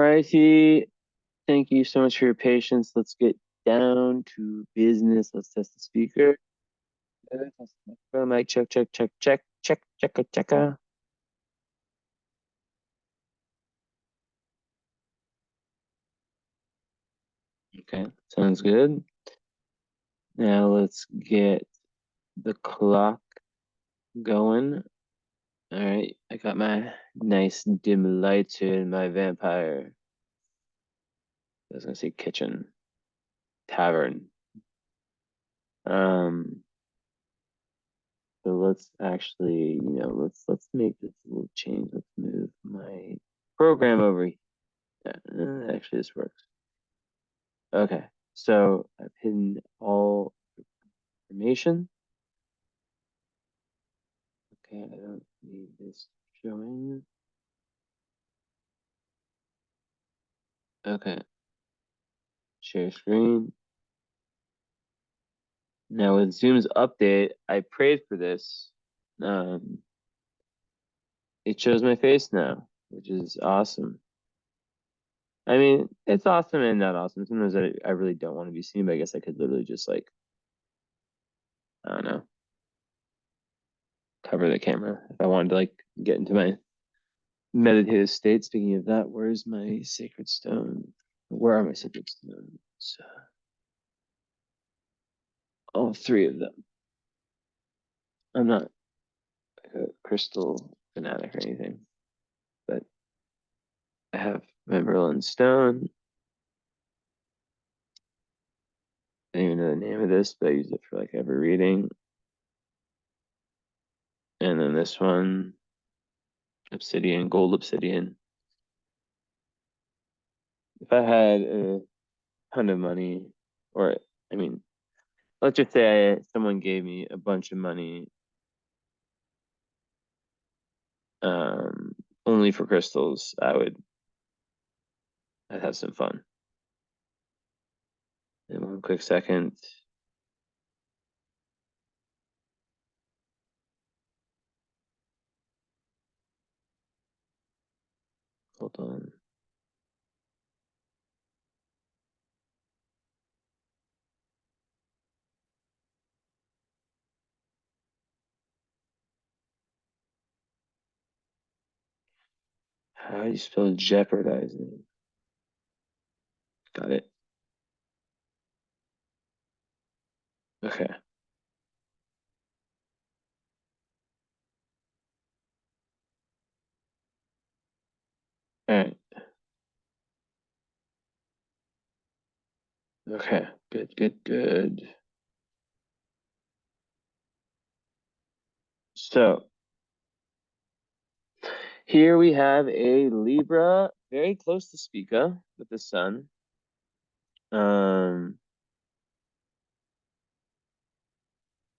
righty. Thank you so much for your patience. Let's get down to business. Let's test the speaker. Mic check, check, check, check, check, check, check. Okay, sounds good. Now let's get the clock going. All right, I got my nice dim lights here in my vampire. I was gonna say kitchen, tavern. So let's actually, let's make this a little change. Let's move my program over here. Yeah, actually, this works. Okay, so I've hidden all information. Okay, I don't need this showing. Okay, share screen. Now with Zoom's update, I prayed for this. It shows my face now, which is awesome. I mean, it's awesome and not awesome. Sometimes I really don't want to be seen, but I guess I could literally just like, I don't know, cover the camera if I wanted to like get into my meditative state. Speaking of that, where's my sacred stone? Where are my sacred stones? All three of them. I'm not a crystal fanatic or anything, but I have my Merlin stone. I don't even know the name of this, but I use it for like every reading. And then this one, obsidian, gold obsidian. If I had a ton of money, or I mean, let's just say someone gave me a bunch of money only for crystals, I'd have some fun. In one quick second. Hold on. How do you spell jeopardizing? Got it. Okay. All right. Okay. Good, good, good. So here we have a Libra, very close to Spica with the sun.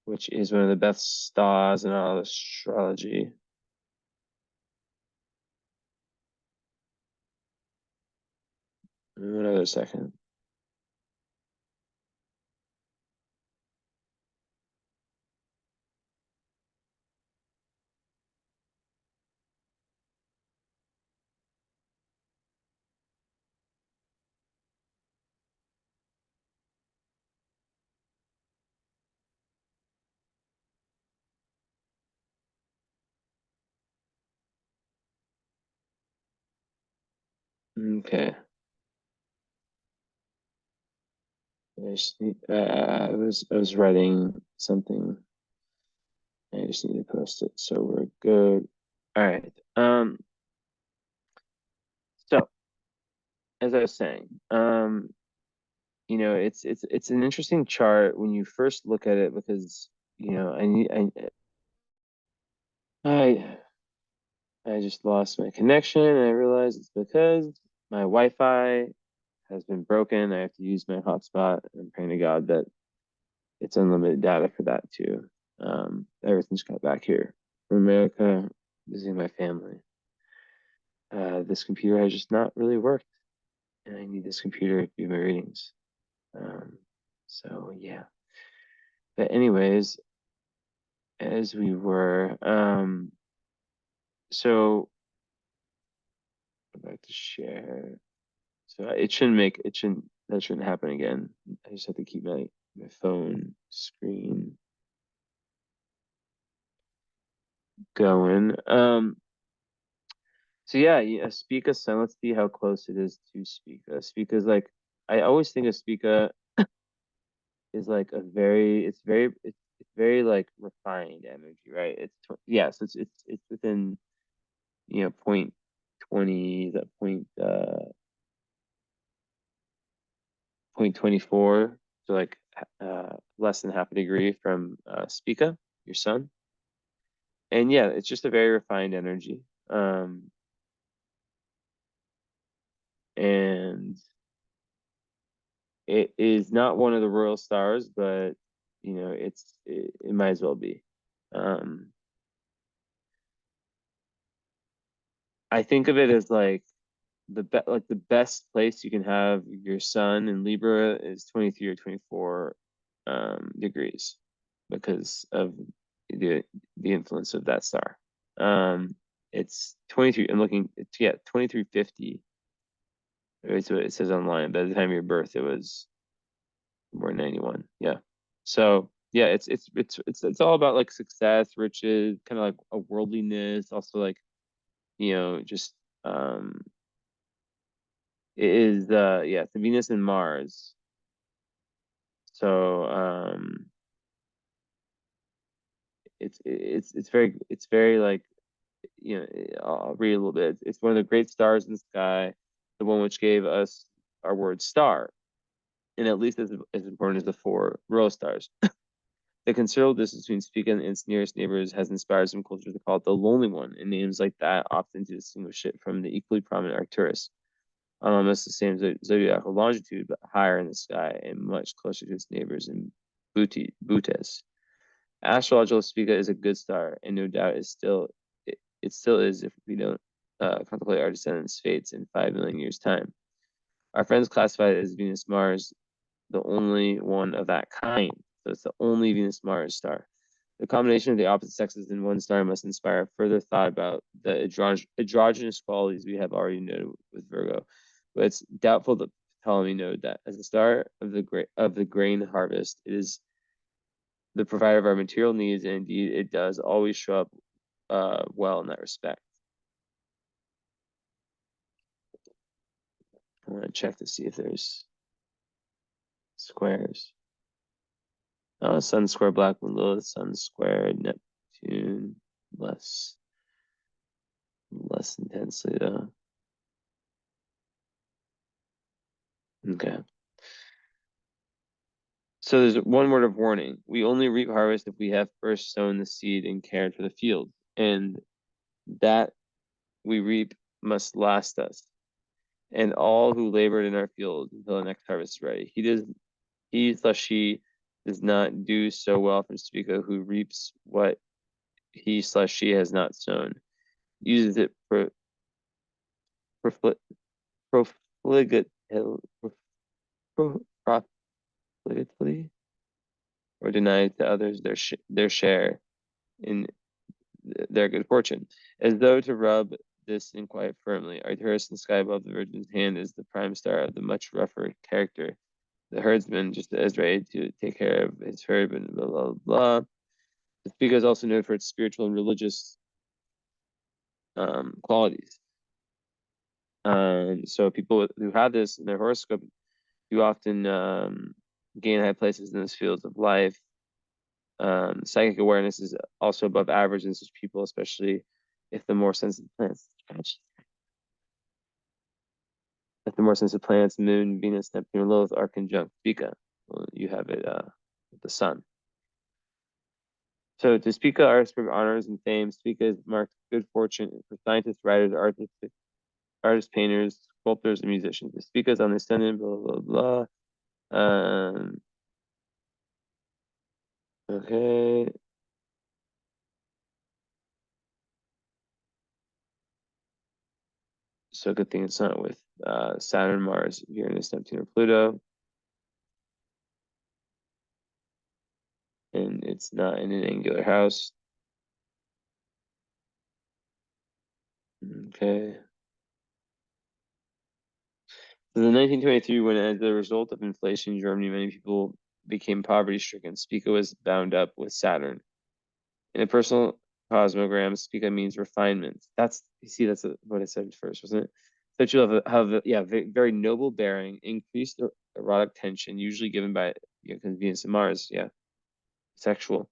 Which is one of the best stars in all astrology. Another second. Okay. I was writing something. I just need to post it, so we're good. All right. So as I was saying, it's an interesting chart when you first look at it because I I just lost my connection and I realized it's because my Wi-Fi has been broken. I have to use my hotspot. I'm praying to God that it's unlimited data for that too. Everything's got back here from America, visiting my family. This computer has just not really worked, and I need this computer to do my readings. So yeah. But anyways, as we were, so I'd like to share. So that shouldn't happen again. I just have to keep my phone screen going. So yeah, Spica Sun. Let's see how close it is to Spica. Spica is like, I always think of Spica is like it's very like refined energy, right? Yes, it's within point 20, that point 24, so like less than half a degree from Spica, your sun. And yeah, it's just a very refined energy. And it is not one of the royal stars, but it might as well be. Um, I think of it as like the best place you can have your sun in Libra is 23 or 24 degrees because of the influence of that star. It's 23. I'm looking. Yeah, 2350. It's what it says online. By the time of your birth, it was more 91. Yeah. So yeah, it's all about like success, riches, kind of like a worldliness. Also like just um it is yeah, it's Venus and Mars. So it's very like I'll read a little bit. It's one of the great stars in the sky, the one which gave us our word star, and at least as important as the four royal stars. The considerable distance between Spica and its nearest neighbors has inspired some cultures to call it the lonely one, and names like that often to distinguish it from the equally prominent Arcturus, on almost the same zodiacal longitude, but higher in the sky and much closer to its neighbors in Butes. Astrological Spica is a good star, and no doubt it still is if we don't contemplate our descendants' fates in 5 million years' time. Our friends classify it as Venus Mars, the only one of that kind. So it's the only Venus Mars star. The combination of the opposite sexes in one star must inspire further thought about the androgynous qualities we have already noted with Virgo. But it's doubtful that Ptolemy noted that as the star of the grain harvest, it is the provider of our material needs, and indeed it does always show up well in that respect. I want to check to see if there's squares. Oh, Sun square Black Moon Lilith, Sun square Neptune, less intensely though. Okay. So there's one word of warning. We only reap harvest if we have first sown the seed and cared for the field. And that we reap must last us. And all who labored in our field until the next harvest is ready. He/she does not do so well from Spica, who reaps what he/she has not sown, uses it profligately, profligately, or denies to others their share in their good fortune, as though to rub this in quite firmly. Arcturus in the sky above the Virgin's hand is the prime star of the much rougher character. The herdsman, just as ready to take care of his herd, and blah, blah, blah. The Spica is also known for its spiritual and religious qualities. So people who have this in their horoscope do often gain high places in those fields of life. Psychic awareness is also above average in such people, especially if the more sensitive plants. If the more sensitive planets, Moon, Venus, Neptune, and Lilith are conjunct Spica, well, you have it with the Sun. So to Spica are ascribed honors and fame. Spica is marked good fortune for scientists, writers, artists, painters, sculptors, and musicians. The Spica is on the ascendant, blah, blah, blah. Okay. So good thing it's not with Saturn, Mars, Uranus, Neptune, or Pluto. And it's not in an angular house. Okay. So in 1923, when as a result of inflation in Germany, many people became poverty-stricken, Spica was bound up with Saturn. In a personal cosmogram, Spica means refinement. That's, you see, that's what I said first, wasn't it? So you have yeah, very noble bearing, increased erotic tension, usually given by, because Venus and Mars, yeah, sexual.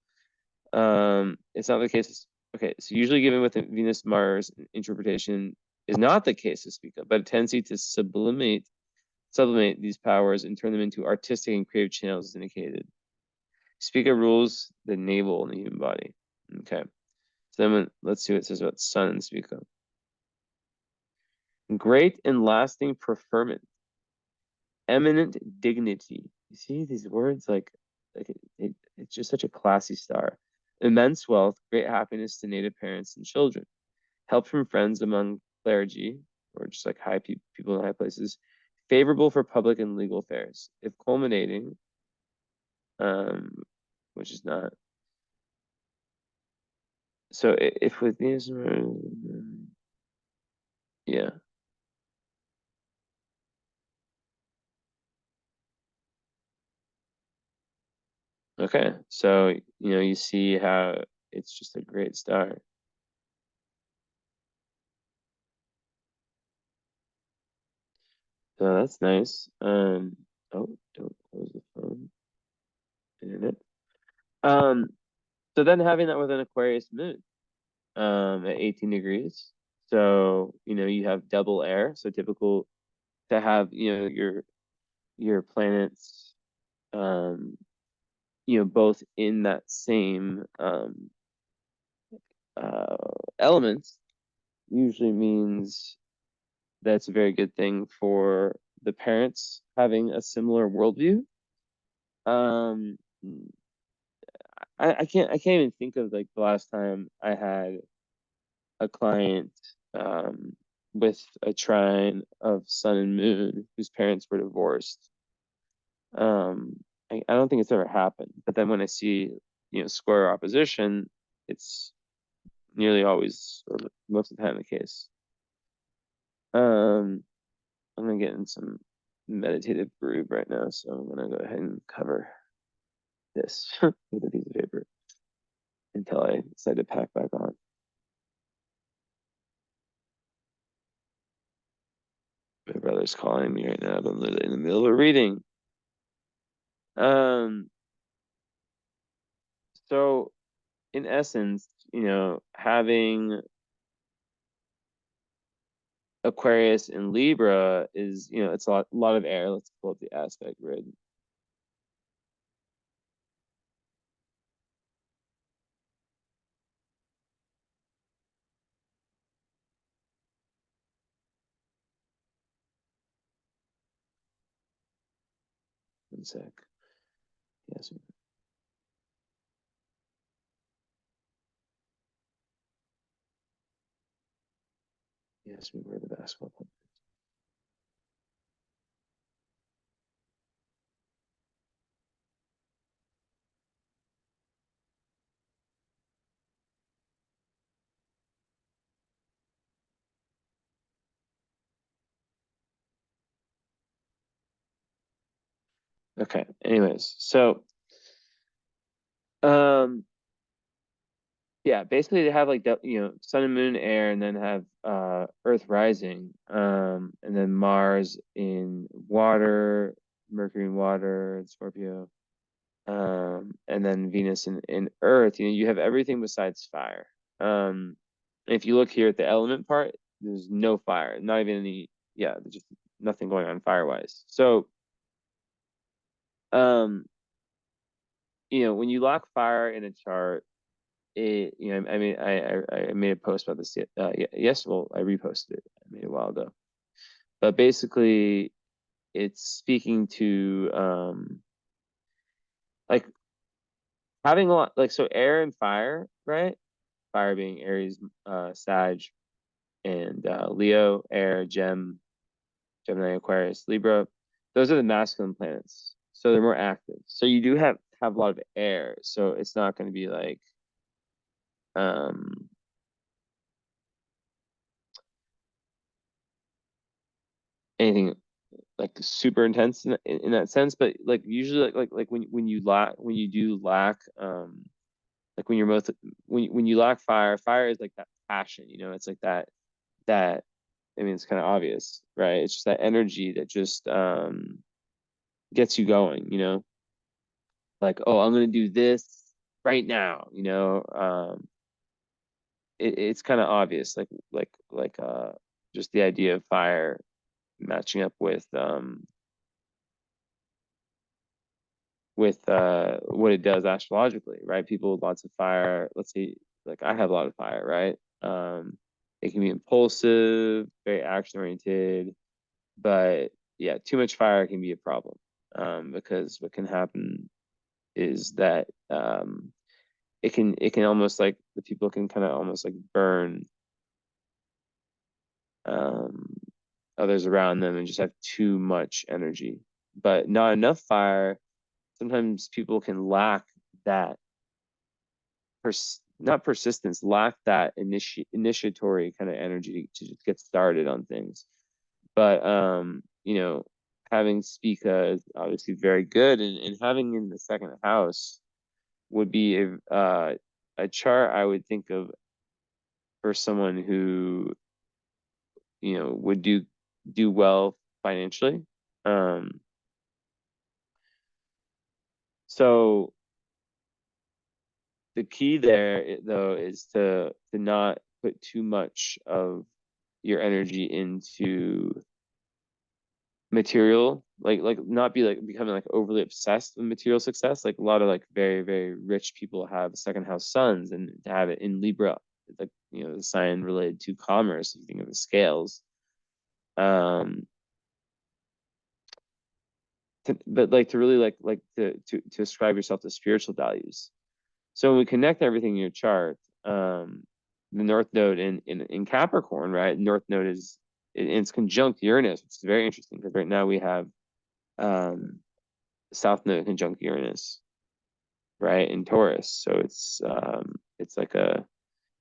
It's not the case. Okay, so usually given with Venus Mars interpretation is not the case with Spica, but a tendency to sublimate these powers and turn them into artistic and creative channels is indicated. Spica rules the navel in the human body. Okay, so then let's see what it says about Sun and Spica. Great and lasting preferment, eminent dignity. You see these words it's just such a classy star. Immense wealth, great happiness to native parents and children. Help from friends among clergy, or just like high people in high places. Favorable for public and legal affairs. If culminating, which is not. So if with these, yeah. Okay, so you see how it's just a great star. So that's nice. Oh, don't close the phone. Internet. Um, so then having that with an Aquarius moon, at 18 degrees. So, you have double air. So typical to have, your planets, both in that same uh elements usually means that's a very good thing for the parents having a similar worldview. Um, I can't even think of like the last time I had a client with a trine of sun and moon whose parents were divorced. I don't think it's ever happened. But then when I see, square opposition, it's nearly always, or most of the time, the case. I'm gonna get in some meditative groove right now, so I'm gonna go ahead and cover this with a piece of paper until I decide to pack back on. My brother's calling me right now, but I'm literally in the middle of a reading. Um, so in essence, having Aquarius and Libra is, it's a lot of air. Let's pull up the aspect grid. One sec. Yes. Yes, we were the basketball player. Okay. Anyways, so um yeah, basically they have like the sun and moon air, and then have Earth rising, and then Mars in water, Mercury in water, and Scorpio, and then Venus in Earth. You have everything besides fire. If you look here at the element part, there's no fire, not even any. Yeah, there's just nothing going on fire wise. So um when you lock fire in a chart, I mean, I made a post about this yes, well, I reposted it. I made it a while ago. But basically, it's speaking to like having a lot, like, so air and fire, right? Fire being Aries, Sag, and Leo, air, Gemini, Aquarius, Libra. Those are the masculine planets, so they're more active. So you do have a lot of air, so it's not going to be like um anything like super intense in that sense, but like usually like when you lack when you do lack like when you're most when you lack fire, fire is like that passion, you know, it's like that I mean it's kind of obvious, right? It's just that energy that just gets you going, you know, like, oh, I'm gonna do this right now, you know. It's kind of obvious, like just the idea of fire matching up with what it does astrologically, right? People with lots of fire, let's say like I have a lot of fire, right? It can be impulsive, very action oriented, but yeah, too much fire can be a problem. Because what can happen is that it can almost like the people can kind of almost like burn um others around them and just have too much energy, but not enough fire. Sometimes people can lack that not persistence, lack that initiatory kind of energy to just get started on things. But you know, having spica is obviously very good, and having in the second house would be a chart I would think of for someone who, you know, would do well financially. Um, so the key there though is to not put too much of your energy into material, like not be like becoming like overly obsessed with material success. Like a lot of like very very rich people have second house suns, and to have it in libra, like, you know, the sign related to commerce, if you think of the scales. um but like to really to ascribe yourself to spiritual values. So when we connect everything in your chart, the North Node in Capricorn, right? North Node is it's conjunct Uranus, which is very interesting because right now we have um, South Node conjunct Uranus, right, in Taurus. So it's like a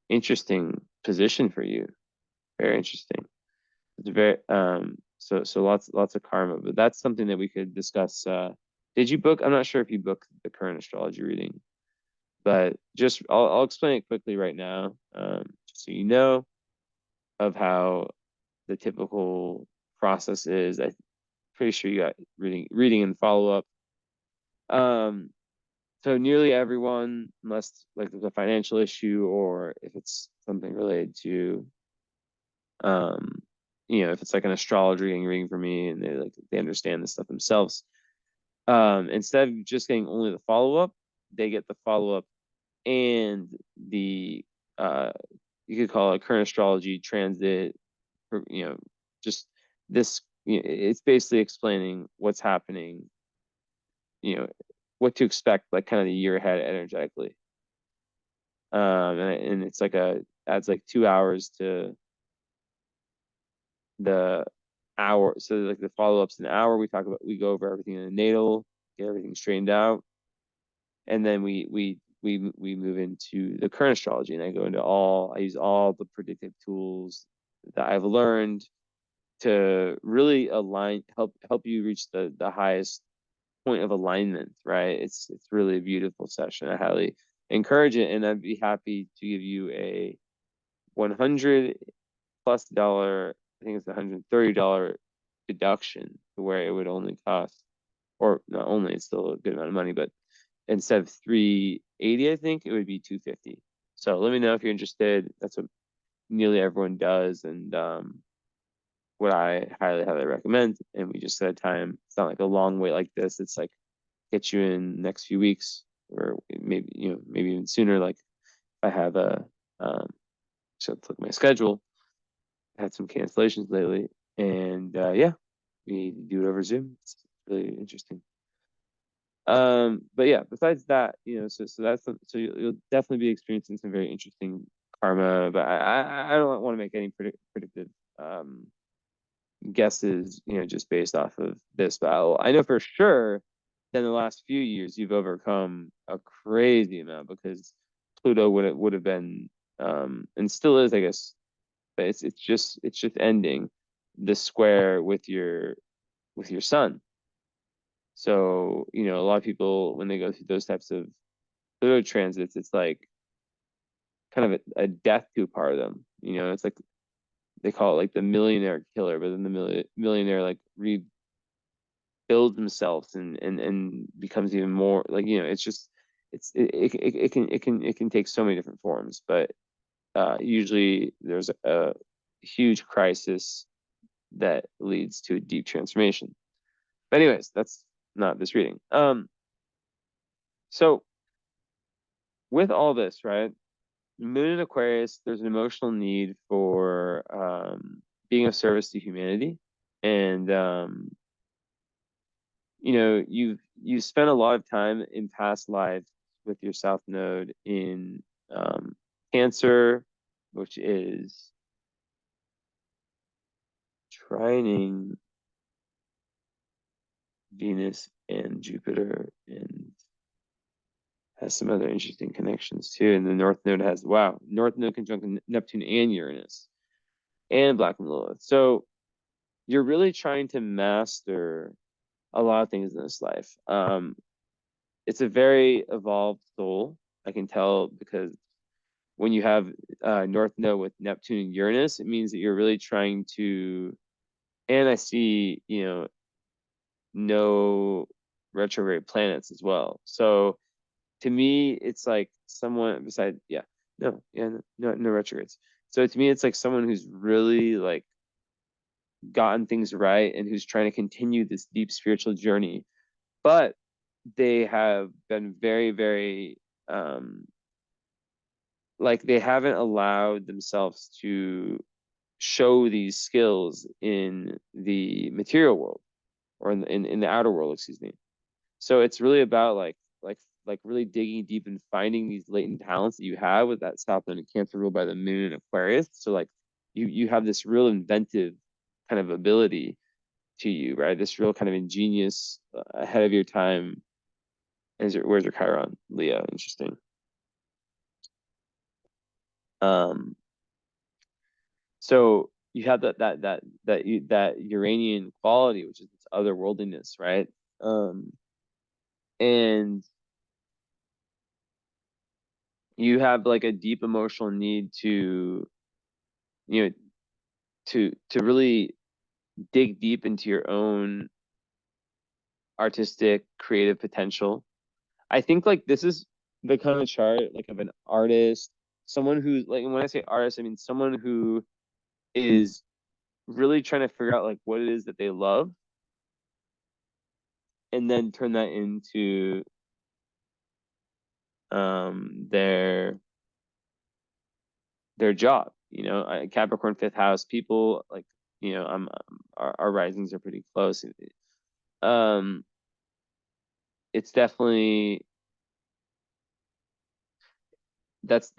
interesting position for you. Very interesting. It's very so lots of karma, but that's something that we could discuss. Did you book? I'm not sure if you booked the current astrology reading, but just I'll explain it quickly right now, just so you know of how the typical process is. I'm pretty sure you got reading and follow up. Um, so nearly everyone, unless like there's a financial issue or if it's something related to, um, you know, if it's like an astrology reading for me and they understand this stuff themselves, instead of just getting only the follow up, they get the follow up and the uh you could call it current astrology transit, you know, just this, you know, it's basically explaining what's happening, you know, what to expect, like kind of the year ahead energetically. And it's like adds like 2 hours to the hour. So like the follow-up's an hour. We go over everything in the natal, get everything straightened out, and then we move into the current astrology, and I use all the predictive tools that I've learned to really help you reach the highest point of alignment, right? It's really a beautiful session. I highly encourage it, and I'd be happy to give you a $100+ I think it's $130 deduction to where it would only cost, or not only, it's still a good amount of money, but instead of 380, I think it would be 250. So let me know if you're interested. That's what nearly everyone does, and what I highly recommend. And we just set a time. It's not like a long wait like this. It's like get you in the next few weeks, or maybe, you know, maybe even sooner. Like I have a so let's look at my schedule. I had some cancellations lately, and yeah, we do it over Zoom. It's really interesting. But yeah, besides that, you know, so that's so you'll definitely be experiencing some very interesting karma. But I don't want to make any predictive um guesses, you know, just based off of this battle. I know for sure that in the last few years you've overcome a crazy amount because Pluto would have been and still is, I guess, but it's just ending the square with your with your sun. So, you know, a lot of people, when they go through those types of Pluto transits, it's like kind of a death to a part of them. You know, it's like they call it like the millionaire killer, but then the millionaire like rebuilds themselves and becomes even more like, you know, it's just it can take so many different forms, but usually there's a huge crisis that leads to a deep transformation. But anyways, that's not this reading. So with all this, right? Moon in Aquarius, there's an emotional need for being of service to humanity. And you know, you've spent a lot of time in past lives with your South Node in Cancer, which is trining Venus and Jupiter, and has some other interesting connections too. And the North Node has, wow, North Node conjunct Neptune and Uranus and Black and Lilith. So you're really trying to master a lot of things in this life. It's a very evolved soul. I can tell because when you have North Node with Neptune and Uranus, it means that you're really trying to, and I see, you know, no retrograde planets as well. So to me, it's like someone beside, no retrogrades. So to me, it's like someone who's really like gotten things right and who's trying to continue this deep spiritual journey, but they have been very, very like they haven't allowed themselves to show these skills in the material world or in the outer world, excuse me. So it's really about like really digging deep and finding these latent talents that you have with that South Node in Cancer ruled by the Moon in Aquarius. So like you have this real inventive kind of ability to you, right? This real kind of ingenious, ahead of your time. Where's your Chiron? Leo, interesting. Um, so you have that Uranian quality, which is this otherworldliness, right? And you have like a deep emotional need to, you know, to really dig deep into your own artistic creative potential. I think like this is the kind of chart like of an artist, someone who's like, and when I say artist, I mean someone who is really trying to figure out like what it is that they love and then turn that into their job. You know, Capricorn fifth house people like, you know, our risings are pretty close. Um, it's definitely that's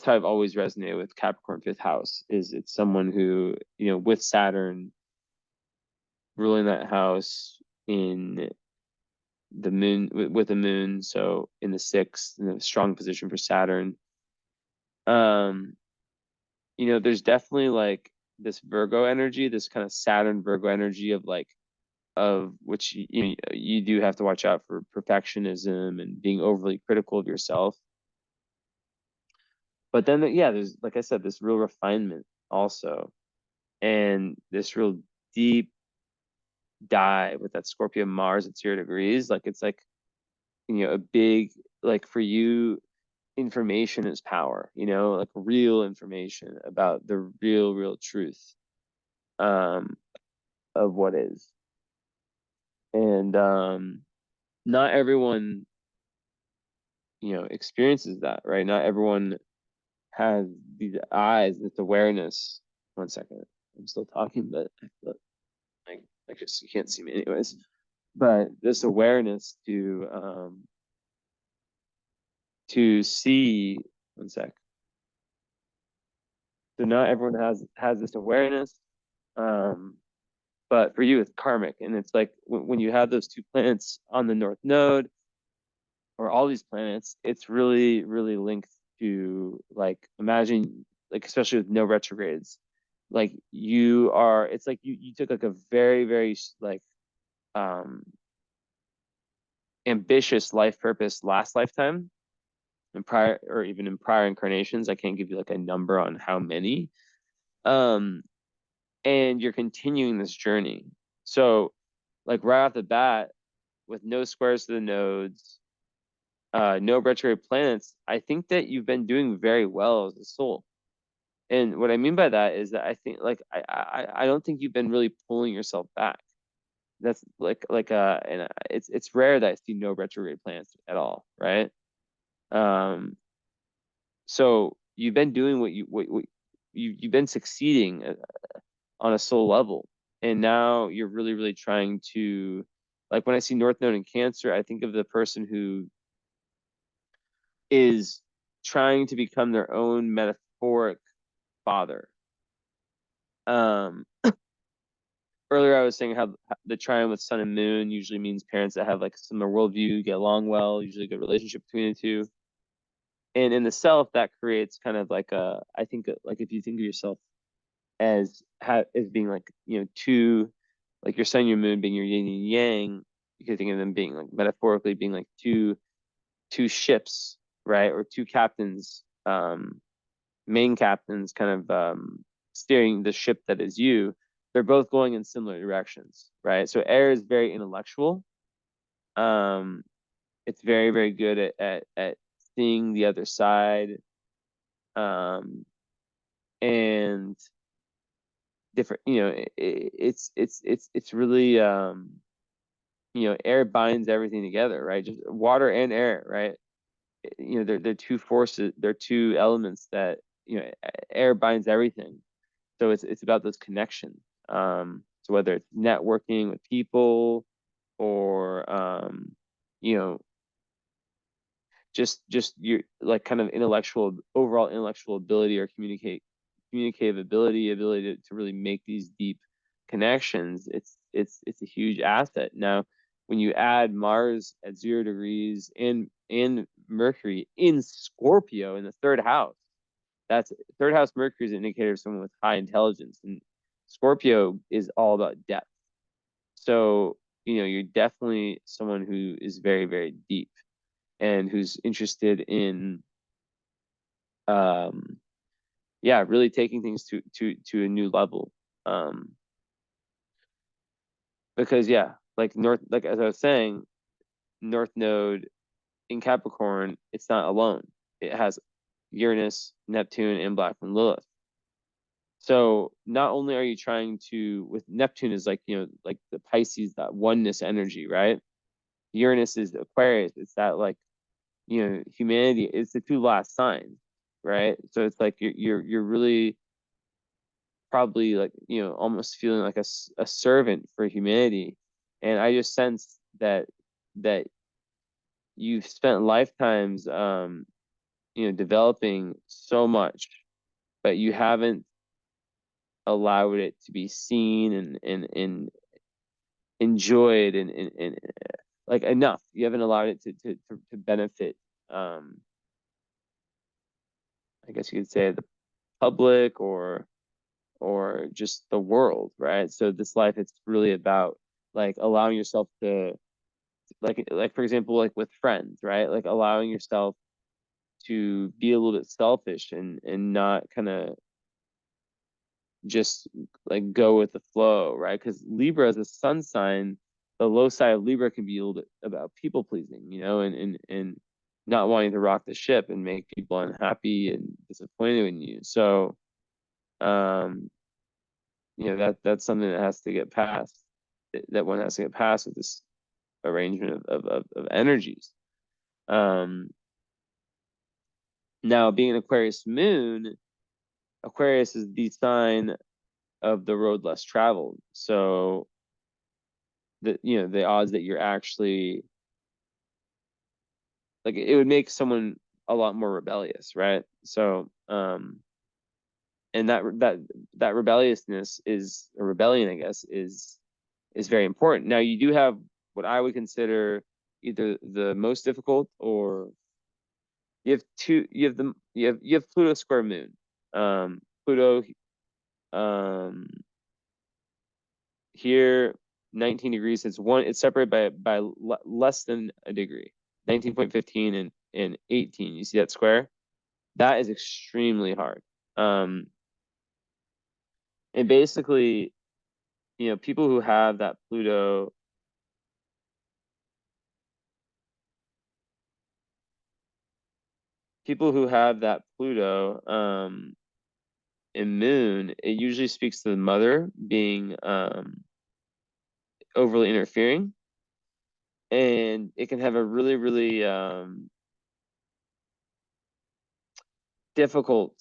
how I've always resonated with Capricorn fifth house. Is it's someone who, you know, with Saturn ruling that house in the moon with the moon, so in the sixth, in a strong position for Saturn. Um, you know, there's definitely like this Virgo energy, this kind of Saturn Virgo energy of like of which you do have to watch out for perfectionism and being overly critical of yourself. But then yeah, there's like I said, this real refinement also, and this real deep dive with that Scorpio Mars at 0 degrees. Like it's like, you know, a big, like for you, information is power, you know, like real information about the real truth um of what is. And not everyone, you know, experiences that, right? Not everyone has these eyes, this awareness. One second. I'm still talking, but I feel like I just you can't see me anyways. But this awareness to see, one sec. So not everyone has this awareness. Um, but for you it's karmic, and it's like when you have those two planets on the North Node or all these planets, it's really linked to like imagine like especially with no retrogrades, like you are, it's like you took like a very like ambitious life purpose last lifetime and prior, or even in prior incarnations. I can't give you like a number on how many. And you're continuing this journey. So like right off the bat, with no squares to the nodes, no retrograde planets, I think that you've been doing very well as a soul. And what I mean by that is that I think like I don't think you've been really pulling yourself back. That's and it's rare that I see no retrograde planets at all, right? So you've been doing what you've been succeeding on a soul level, and now you're really trying to, like when I see North Node in Cancer, I think of the person who is trying to become their own metaphoric father. Earlier I was saying how the trine with Sun and Moon usually means parents that have like similar worldview, get along well, usually a good relationship between the two. And in the self, that creates kind of like I think like if you think of yourself as being like, you know, two, like your sun, your moon being your yin and yang, you could think of them being like metaphorically being like two ships, right? Or two captains, main captains kind of steering the ship that is you. They're both going in similar directions, right? So air is very intellectual. It's very good at seeing the other side, and different, you know, it's really, you know, air binds everything together, right? Just water and air, right? You know, they're two forces, they're two elements that, you know, air binds everything. So it's about those connections. So whether it's networking with people or you know, just your like kind of overall intellectual ability or communicative ability to really make these deep connections, it's a huge asset. Now when you add Mars at 0 degrees and Mercury in Scorpio in the third house, that's third house. Mercury is an indicator of someone with high intelligence, and Scorpio is all about depth. So, you know, you're definitely someone who is very deep and who's interested in, yeah, really taking things to a new level. Because yeah, like as I was saying, North Node in Capricorn, it's not alone. It has Uranus, Neptune, and Black and Lilith. So not only are you trying to, with Neptune is like, you know, like the Pisces, that oneness energy, right? Uranus is Aquarius. It's that like, you know, humanity. It's the two last signs, right? So it's like you're really probably like, you know, almost feeling like a servant for humanity. And I just sense that you've spent lifetimes, you know, developing so much, but you haven't allowed it to be seen and enjoyed and like enough. You haven't allowed it to benefit, I guess you could say, the public or just the world, right? So this life, it's really about like allowing yourself to, like for example, like with friends, right? Like allowing yourself to be a little bit selfish and not kind of just like go with the flow, right? Because Libra is a sun sign. The low side of Libra can be a little bit about people pleasing, you know, and not wanting to rock the ship and make people unhappy and disappointed in you. So, um, you know, that's something that has to get past. That one has to get past with this arrangement of energies. Um, Now being an Aquarius moon, Aquarius is the sign of the road less traveled. So the, you know, the odds that you're actually like, it would make someone a lot more rebellious, right? So and that rebelliousness is, a rebellion, I guess, is very important. Now you do have what I would consider either the most difficult, or you have Pluto square moon. Pluto, um here 19 degrees. It's separated by less than a degree. 19.15 and 18. You see that square? That is extremely hard. And basically, people who have that Pluto, and moon, it usually speaks to the mother being overly interfering, and it can have a really, really difficult,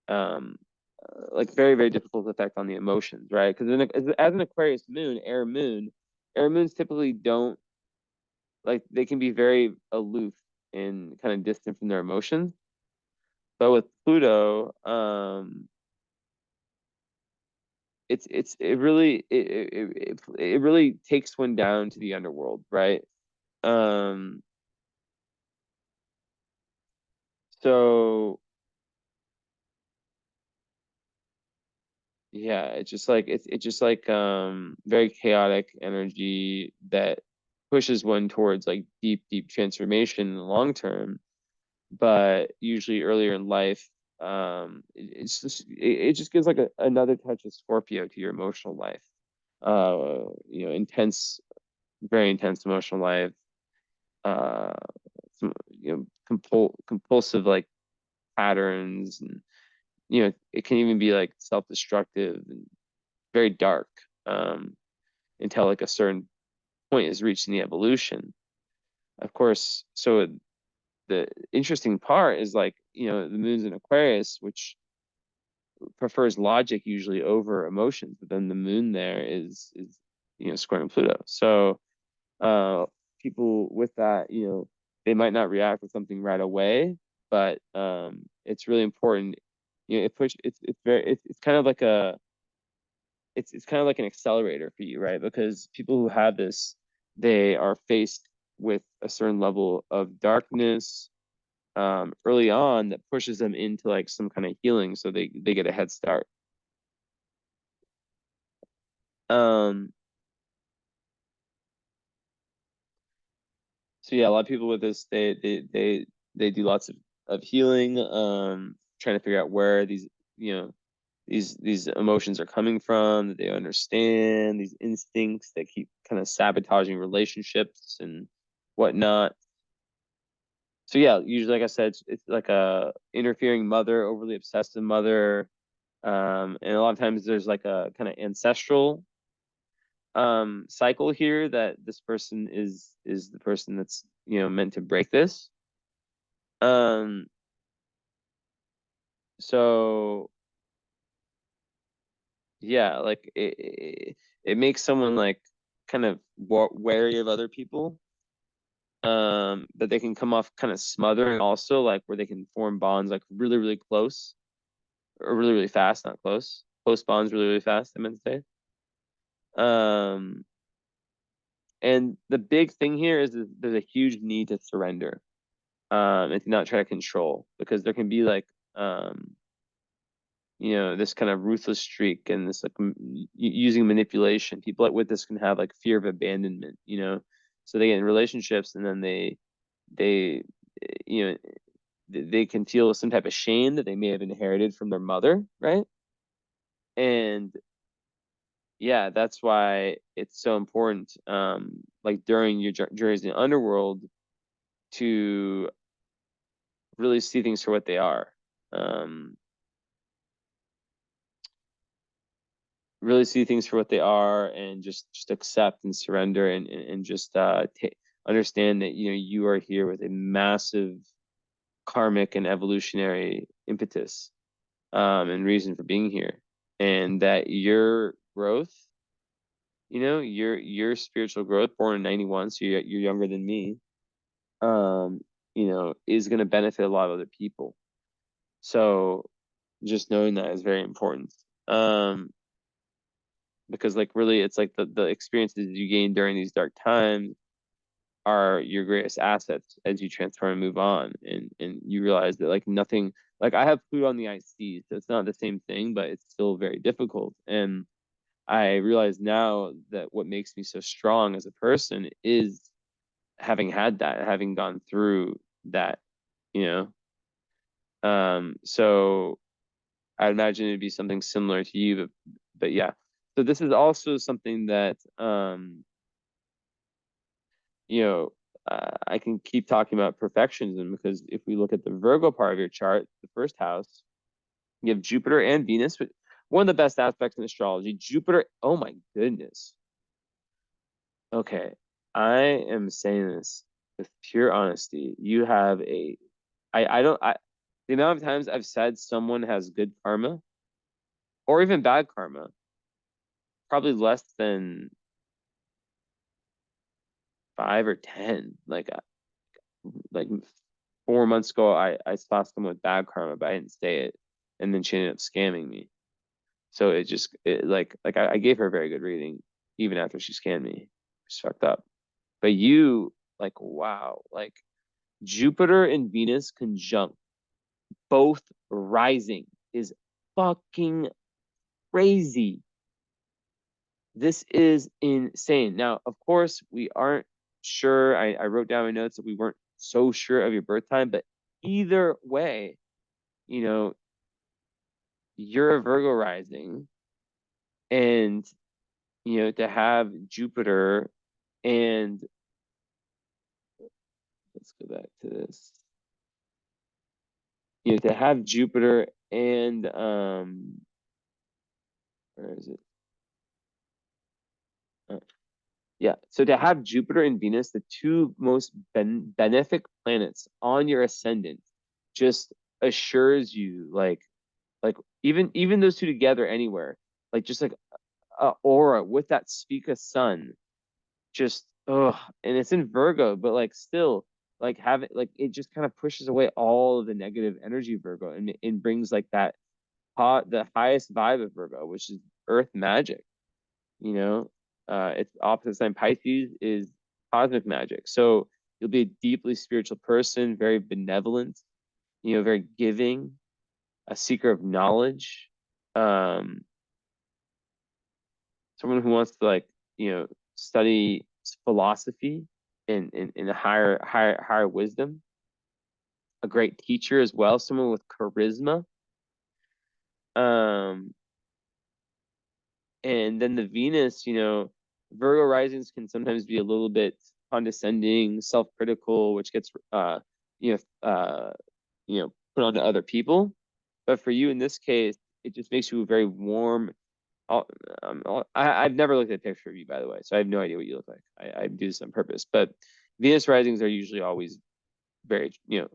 like very, very difficult effect on the emotions, right? Because as an Aquarius moon, air moons typically don't, like, they can be very aloof and kind of distant from their emotions. But with Pluto, it really takes one down to the underworld, right? So yeah, it's just like very chaotic energy that pushes one towards like deep, deep transformation in the long term. But usually earlier in life, it just gives like another touch of Scorpio to your emotional life. Intense, very intense emotional life. Uh, compulsive like patterns, and it can even be like self-destructive and very dark, um, until like a certain point is reached in the evolution. Of course, so the interesting part is like, the moon's in Aquarius, which prefers logic usually over emotions, but then the moon there is squaring Pluto. So uh people with that, they might not react with something right away, but it's really important. It's kind of like it's kind of like an accelerator for you, right? Because people who have this, they are faced with a certain level of darkness early on that pushes them into like some kind of healing, so they get a head start. Um, so yeah, a lot of people with this, they do lots of healing, trying to figure out where you know, these emotions are coming from, that they understand, these instincts that keep kind of sabotaging relationships and whatnot. So yeah, usually, like I said, it's like a interfering mother, overly obsessive mother. And a lot of times there's like a kind of ancestral cycle here, that this person is the person that's meant to break this. Um, so yeah, like it makes someone like kind of wary of other people. That they can come off kind of smothering also, like where they can form bonds like really, really close, or really, really fast, not close. Close bonds really, really fast, I meant to say. Um, and the big thing here is that there's a huge need to surrender, and to not try to control, because there can be like, this kind of ruthless streak, and this like using manipulation. People like with this can have like fear of abandonment, so they get in relationships, and then they you know they can feel some type of shame that they may have inherited from their mother, right? And yeah, that's why it's so important, like during your journeys in the underworld, to really see things for what they are. Um, really see things for what they are, and just accept and surrender, and just understand that you are here with a massive karmic and evolutionary impetus, and reason for being here, and that your growth, your spiritual growth, born in 91, so you're younger than me, um is going to benefit a lot of other people. So just knowing that is very important. um because like really, it's like the experiences you gain during these dark times are your greatest assets as you transform and move on, and you realize that like nothing, like I have Pluto on the IC, so it's not the same thing, but it's still very difficult. And I realize now that what makes me so strong as a person is having had that, having gone through that, you know. So I imagine it'd be something similar to you, but yeah. So this is also something that you know, I can keep talking about perfectionism, because if we look at the Virgo part of your chart, the first house, you have Jupiter and Venus, but one of the best aspects in astrology, Jupiter. Oh my goodness. Okay, I am saying this with pure honesty. You have I don't, the amount of times I've said someone has good karma or even bad karma, probably less than 5 or 10. Like 4 months ago, I saw someone with bad karma, but I didn't say it, and then she ended up scamming me. So I gave her a very good reading, even after she scammed me. It's fucked up. But you, like, wow, like Jupiter and Venus conjunct, both rising, is fucking crazy. This is insane. Now, of course, we aren't sure. I wrote down my notes that we weren't so sure of your birth time, but either way, you know, you're a Virgo rising, and to have Jupiter and let's go back to this. To have Jupiter and where is it? Yeah, so to have Jupiter and Venus, the two most benefic planets on your ascendant, just assures you, like even those two together anywhere, like just like a aura with that spica sun, just and it's in Virgo, but like still, like have it, like it just kind of pushes away all of the negative energy of Virgo, and brings like that the highest vibe of Virgo, which is earth magic. you know it's opposite sign. Pisces is cosmic magic, so you'll be a deeply spiritual person, very benevolent, very giving, a seeker of knowledge, um someone who wants to, like, study philosophy in a higher wisdom, a great teacher as well, someone with charisma. um And then the Venus, Virgo risings can sometimes be a little bit condescending, self-critical, which gets put onto other people. But for you in this case, it just makes you a very warm. I've never looked at a picture of you, by the way, so I have no idea what you look like. I do this on purpose. But Venus risings are usually always very,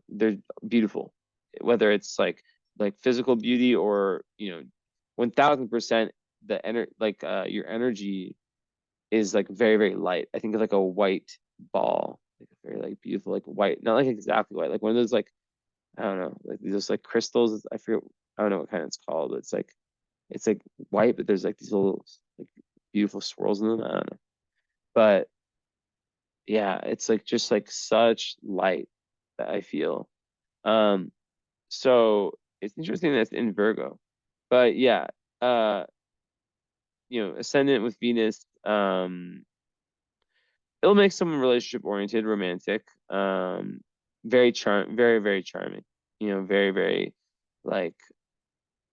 they're beautiful, whether it's like physical beauty or 1000%, your energy is like very, very light. I think of like a white ball, like a very like beautiful, like white, not like exactly white, like one of those, like, I don't know, like those like crystals. I forget, I don't know what kind it's called. It's like white, but there's like these little like beautiful swirls in them. I don't know. But yeah, it's like just like such light that I feel. Um, so it's interesting that it's in Virgo. But yeah, uh, ascendant with Venus, it'll make someone relationship oriented, romantic, very, very charming, very, very like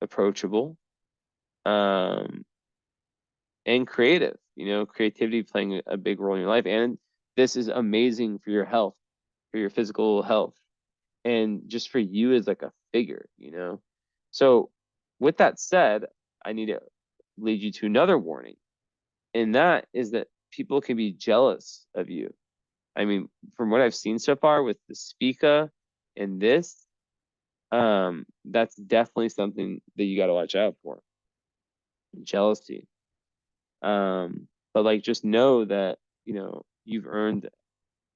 approachable, um, and creative, creativity playing a big role in your life. And this is amazing for your health, for your physical health, and just for you as like a figure. So with that said, I need to lead you to another warning, and that is that people can be jealous of you. I mean, from what I've seen so far with the spica and this, that's definitely something that you got to watch out for. Jealousy. But like, just know that, you've earned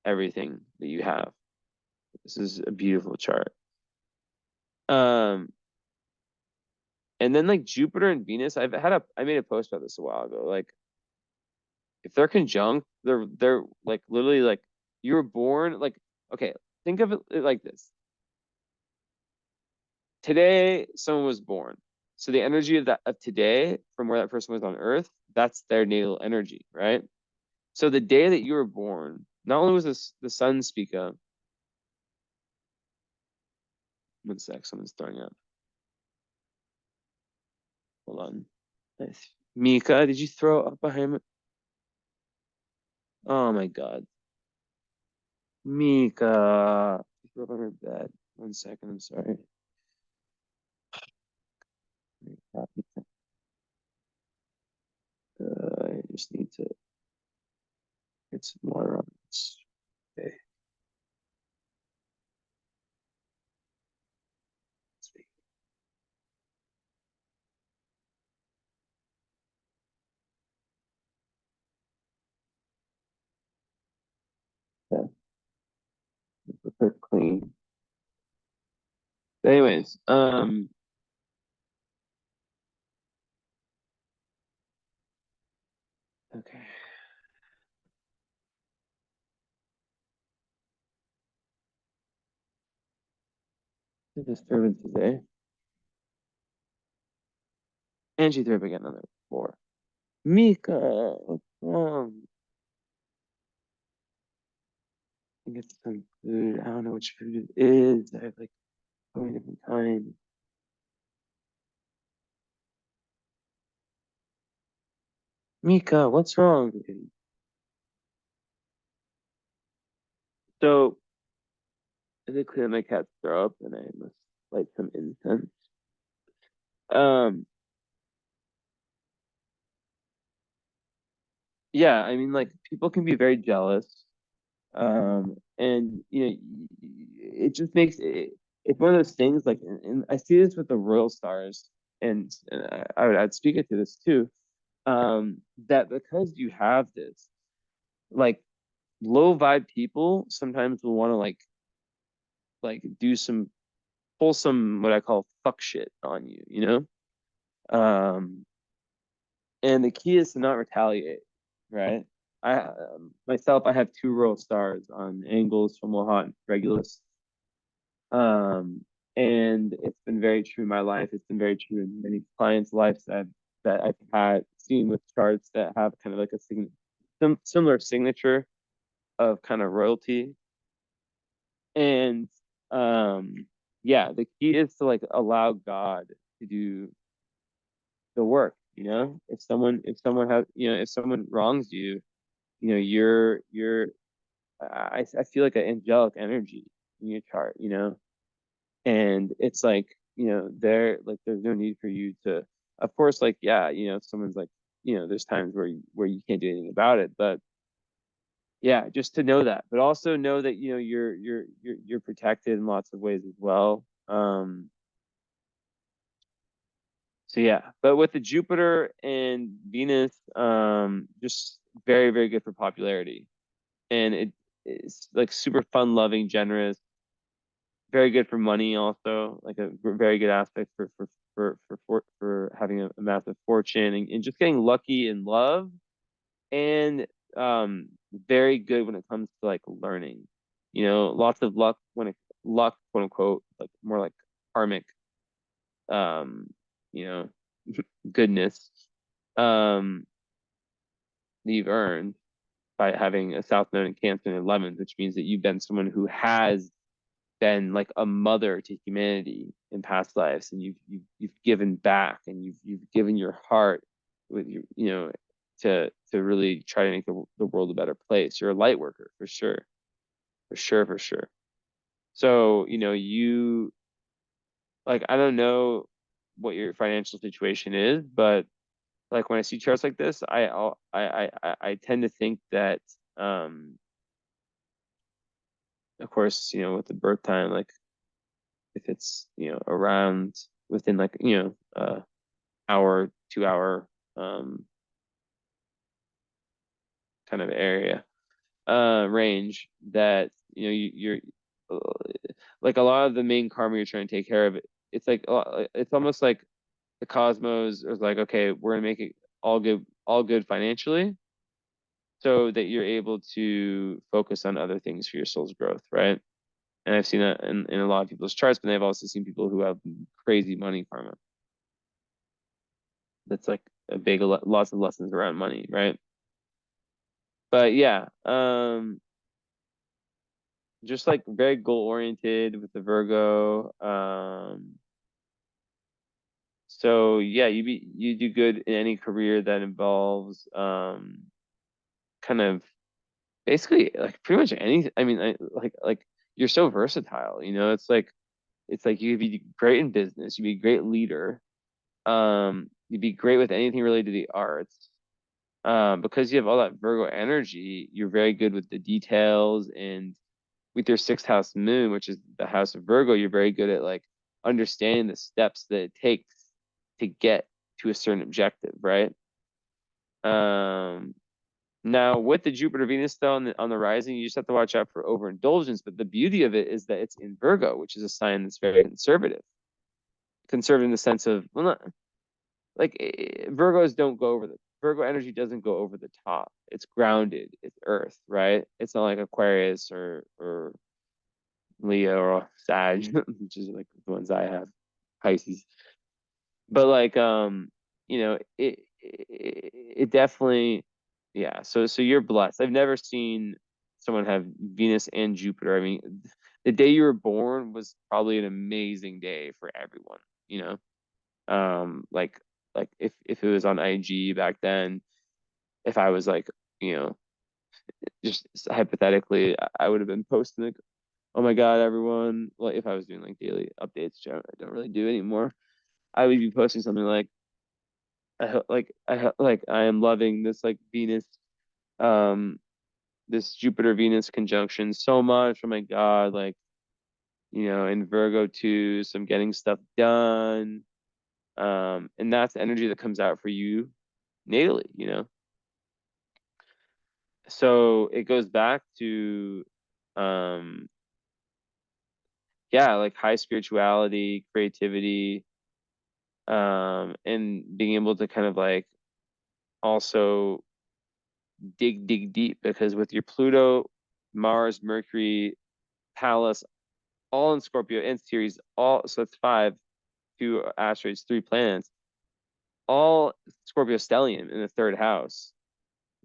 everything that you have. This is a beautiful chart. Um, and then like Jupiter and Venus, I made a post about this a while ago. Like, if they're conjunct, they're like literally like you were born like, okay, think of it like this. Today, someone was born. So the energy of that of today from where that person was on Earth, that's their natal energy, right? So the day that you were born, not only was this the sun spica. One sec, someone's throwing up. Hold on. Nice. Mika, did you throw up behind me? Oh my God. Mika. You threw up on her bed. 1 second, I'm sorry. I just need to get some water on this. Okay. Yeah, they're clean. But anyways, okay. The disturbance today. And she threw up again on the floor. Mika, what's wrong? I get some food. I don't know which food it is. I have like so many different kinds. Mika, what's wrong? So I did clear my cat's throw up and I must light some incense. Um, yeah, I mean, like people can be very jealous. And you know, it just makes it, it's one of those things like, and I see this with the royal stars, and I'd speak it to this too. That because you have this, like low vibe people sometimes will want to do some pull some what I call fuck shit on you, you know? And the key is to not retaliate, right? Myself, I have two royal stars on angles from Lahat and Regulus. Um, and it's been very true in my life. It's been very true in many clients' lives that I've had seen with charts that have kind of like a similar signature of kind of royalty. And yeah, the key is to like allow God to do the work, you know? If someone has, you know, if someone wrongs you, you know, you're I feel like an angelic energy in your chart, you know? And it's like, you know, there's no need for you to, of course, like, yeah, you know, if someone's like, you know, there's times where you can't do anything about it, but yeah, just to know that, but also know that, you know, you're protected in lots of ways as well. So yeah, but with the Jupiter and Venus, just very, very good for popularity. And it's like super fun loving, generous, very good for money also, like a very good aspect for having a massive fortune and just getting lucky in love and very good when it comes to like learning. You know, lots of luck luck, quote unquote, like more like karmic um, you know, goodness um that you've earned by having a South Node in Cancer and 11th, which means that you've been someone who has been like a mother to humanity in past lives, and you've given back, and you've given your heart with your, you know, to really try to make the world a better place. You're a light worker for sure, for sure, for sure. So, you know, you like, I don't know what your financial situation is, but like when I see charts like this, I tend to think that of course, you know, with the birth time, like if it's, you know, around within like, you know, hour, 2 hour kind of area range, that you know you're like a lot of the main karma you're trying to take care of. It's like it's almost like the cosmos is like, okay, we're gonna make it all good financially, so that you're able to focus on other things for your soul's growth, right? And I've seen that in a lot of people's charts, but I've also seen people who have crazy money karma. that's like a big lots of lessons around money, right? But yeah, just like very goal oriented with the Virgo. So yeah, you do good in any career that involves kind of basically like pretty much anything. I mean, like you're so versatile, you know. It's like you'd be great in business, you'd be a great leader. You'd be great with anything related to the arts. Because you have all that Virgo energy, you're very good with the details, and with your sixth house moon, which is the house of Virgo, you're very good at like understanding the steps that it takes to get to a certain objective, right? Um, Now with the Jupiter Venus though on the rising, you just have to watch out for overindulgence. But the beauty of it is that it's in Virgo, which is a sign that's very conservative. Conservative in the sense of, well, not like Virgos don't go over the Virgo energy doesn't go over the top. It's grounded. It's Earth, right? It's not like Aquarius or Leo or Sag, which is like the ones I have, Pisces. But like you know, it definitely, yeah. So you're blessed. I've never seen someone have Venus and Jupiter. I mean, the day you were born was probably an amazing day for everyone, you know. Like if it was on IG back then, if I was like, you know, just hypothetically, I would have been posting like, oh my God, everyone. Well, if I was doing like daily updates, which I don't really do anymore, I would be posting something like, like I am loving this like Venus, um, this Jupiter Venus conjunction so much. Oh my God, like, you know, in Virgo too, so I'm getting stuff done. And that's energy that comes out for you natally, you know. So it goes back to, um, yeah, like high spirituality, creativity, and being able to kind of like also dig deep, because with your Pluto, Mars, Mercury, Pallas, all in Scorpio and Ceres, all, so that's five, two asteroids, three planets, all Scorpio stellium in the third house.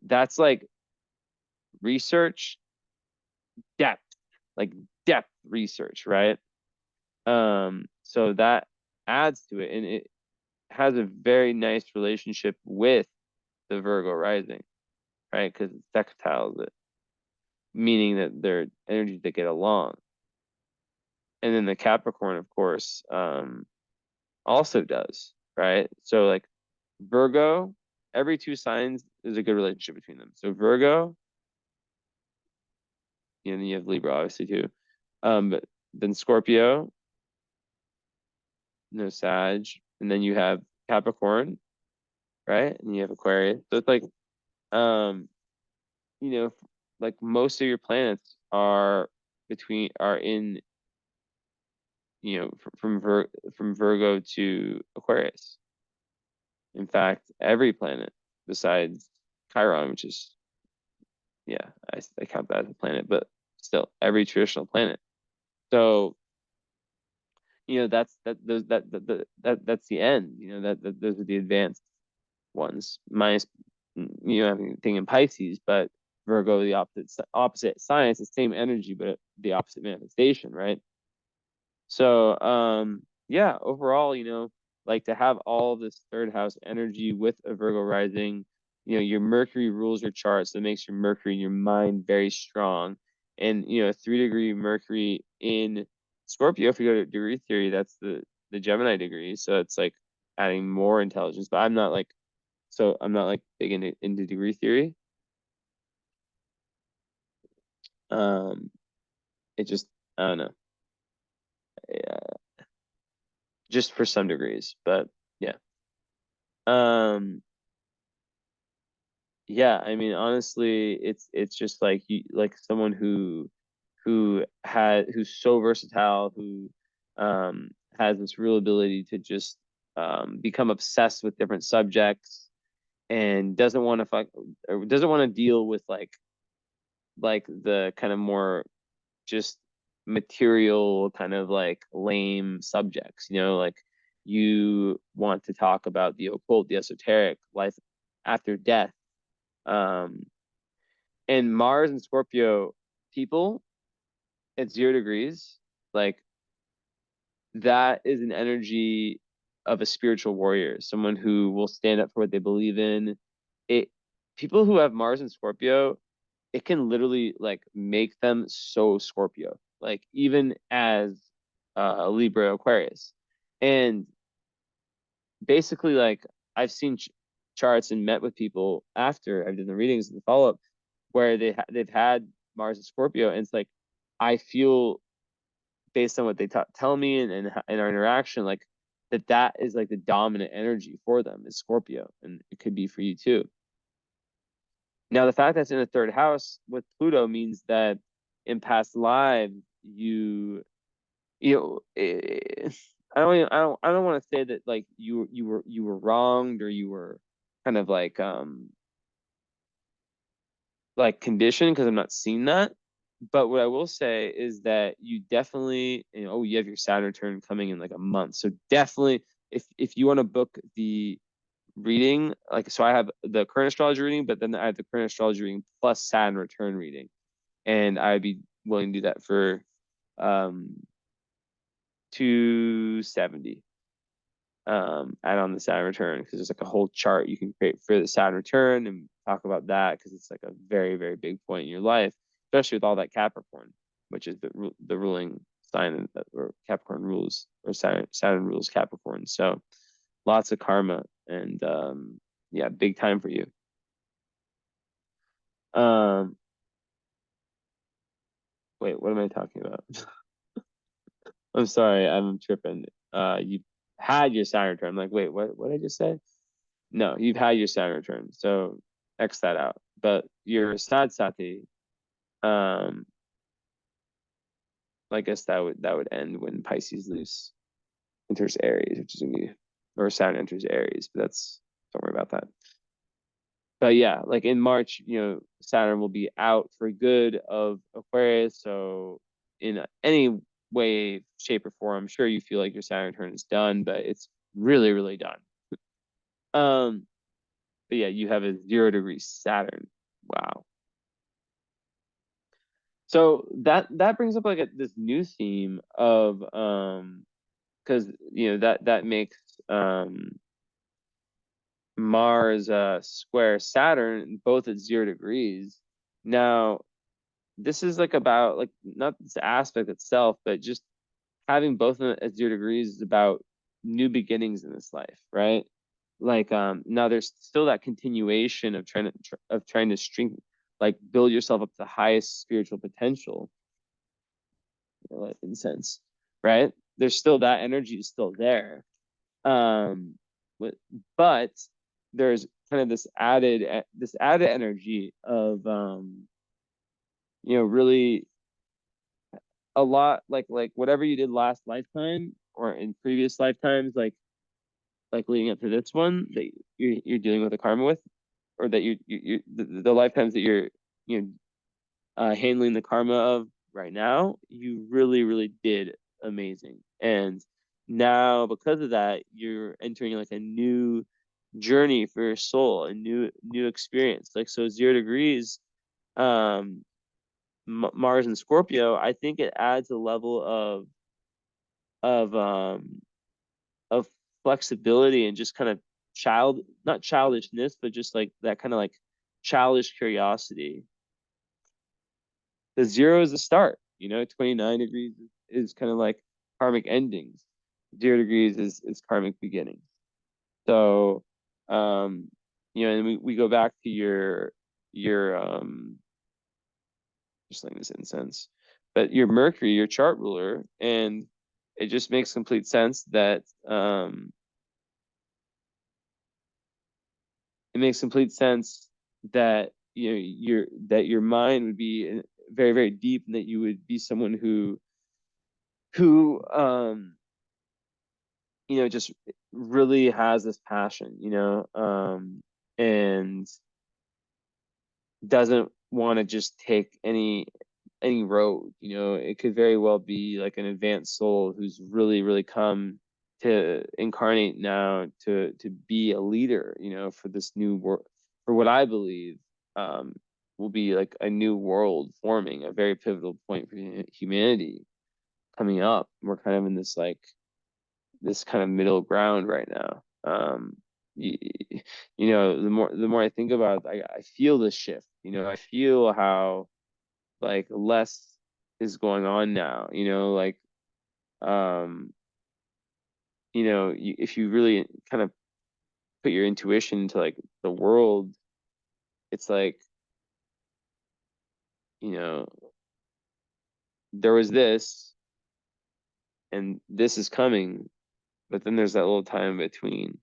That's like research depth, like depth research, right? So that adds to it, and it has a very nice relationship with the Virgo rising, right? Because it's sextiles it, meaning that they're energies that get along. And then the Capricorn, of course, also does, right? So like Virgo, every two signs is a good relationship between them. So Virgo, and then you have Libra obviously too. But then Scorpio, no Sag, and then you have Capricorn, right? And you have Aquarius. So it's like, um, you know, like most of your planets are in, you know, from Virgo to Aquarius. In fact, every planet besides Chiron, which is, yeah, I count that as a planet, but still every traditional planet. So, you know, that's the end. You know, that those are the advanced ones. Minus, you know, everything in Pisces, but Virgo, the opposite science, the same energy, but the opposite manifestation, right? So, yeah, overall, you know, like to have all this third house energy with a Virgo rising, you know, your Mercury rules your chart, so it makes your Mercury in your mind very strong. And, you know, 3-degree Mercury in Scorpio, if you go to degree theory, that's the Gemini degree. So it's like adding more intelligence. But I'm not like big into degree theory. Um, it just, I don't know. Yeah, just for some degrees, but yeah. Um, yeah, I mean, honestly, it's just like you, like someone who's so versatile, who has this real ability to just become obsessed with different subjects, and doesn't want to fuck or doesn't want to deal with like the kind of more just material kind of like lame subjects, you know, like you want to talk about the occult, the esoteric, life after death. And Mars and Scorpio people at 0 degrees, like that is an energy of a spiritual warrior, someone who will stand up for what they believe in. People who have Mars and Scorpio, it can literally like make them so Scorpio, like even as Libra, Aquarius. And basically, like I've seen charts and met with people after I've done the readings and the follow up where they've had Mars and Scorpio, and it's like I feel based on what they tell me and our interaction, like that is like the dominant energy for them is Scorpio, and it could be for you too. Now, the fact that it's in the 3rd house with Pluto means that in past lives, you know, I don't want to say that like you were wronged or you were kind of like conditioned, because I'm not seeing that. But what I will say is that you definitely, you have your Saturn return coming in like a month. So definitely, if you want to book the reading, like, so I have the current astrology reading, but then I have the current astrology reading plus Saturn return reading, and I'd be willing to do that for $270. Add on the Saturn return, because there's like a whole chart you can create for the Saturn return and talk about that, because it's like a very, very big point in your life, especially with all that Capricorn, which is the ruling sign that or Capricorn rules, or Saturn rules Capricorn. So lots of karma, and yeah, big time for you. Wait, what am I talking about? I'm sorry, I'm tripping. You had your Saturn return. I'm like, wait, what did I just say? No, you've had your Saturn return, so X that out. But your Sad Sati, I guess that would end when Pisces leaves, enters Aries, which is gonna be, or Saturn enters Aries, but don't worry about that. But yeah, like in March, Saturn will be out for good of Aquarius. So in any way, shape, or form, I'm sure you feel like your Saturn return is done, but it's really, really done. But yeah, you have a 0 degree Saturn. Wow. So that brings up like this new theme of because that makes Mars square Saturn both at 0 degrees. Now, this is like about like not this aspect itself, but just having both of them at 0 degrees is about new beginnings in this life, right? Like now there's still that continuation of trying to strengthen, like build yourself up to the highest spiritual potential, in a sense, right? There's still that energy is still there. But there's kind of this added energy of really a lot like whatever you did last lifetime or in previous lifetimes, like leading up to this one that you're dealing with the karma with, or that the lifetimes that you're handling the karma of right now, you really, really did amazing. And now because of that, you're entering like a new journey for your soul, a new experience. Like, so 0 degrees, Mars and Scorpio, I think it adds a level of um of flexibility and just kind of not childishness, but just like that kind of like childish curiosity. The 0 is the start, 29 degrees is kind of like karmic endings. 0 degrees is karmic beginnings. So, and we go back to your just letting this incense, but your Mercury, your chart ruler, and it just makes complete sense that it makes complete sense that your mind would be very, very deep, and that you would be someone who just really has this passion, and doesn't want to just take any road. It could very well be like an advanced soul who's really, really come to incarnate now to be a leader, you know, for this new world, for what I believe will be like a new world forming, a very pivotal point for humanity coming up. We're kind of in this like this kind of middle ground right now. You, you know, the more I think about it, I feel the shift. You know, I feel how like less is going on now. You know, like you know, if you really kind of put your intuition into like the world, it's like, you know, there was this and this is coming, but then there's that little time in between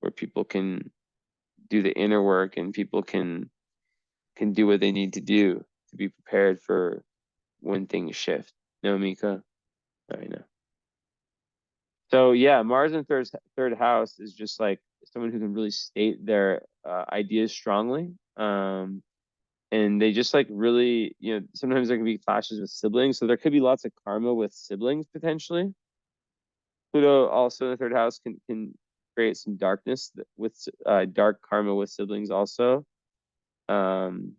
where people can do the inner work and people can do what they need to do to be prepared for when things shift. No, Mika? I know. So yeah, Mars in third house is just like someone who can really state their ideas strongly. And they just like really, you know, sometimes there can be clashes with siblings. So there could be lots of karma with siblings potentially. Pluto also in the third house can create some darkness with dark karma with siblings also. Um,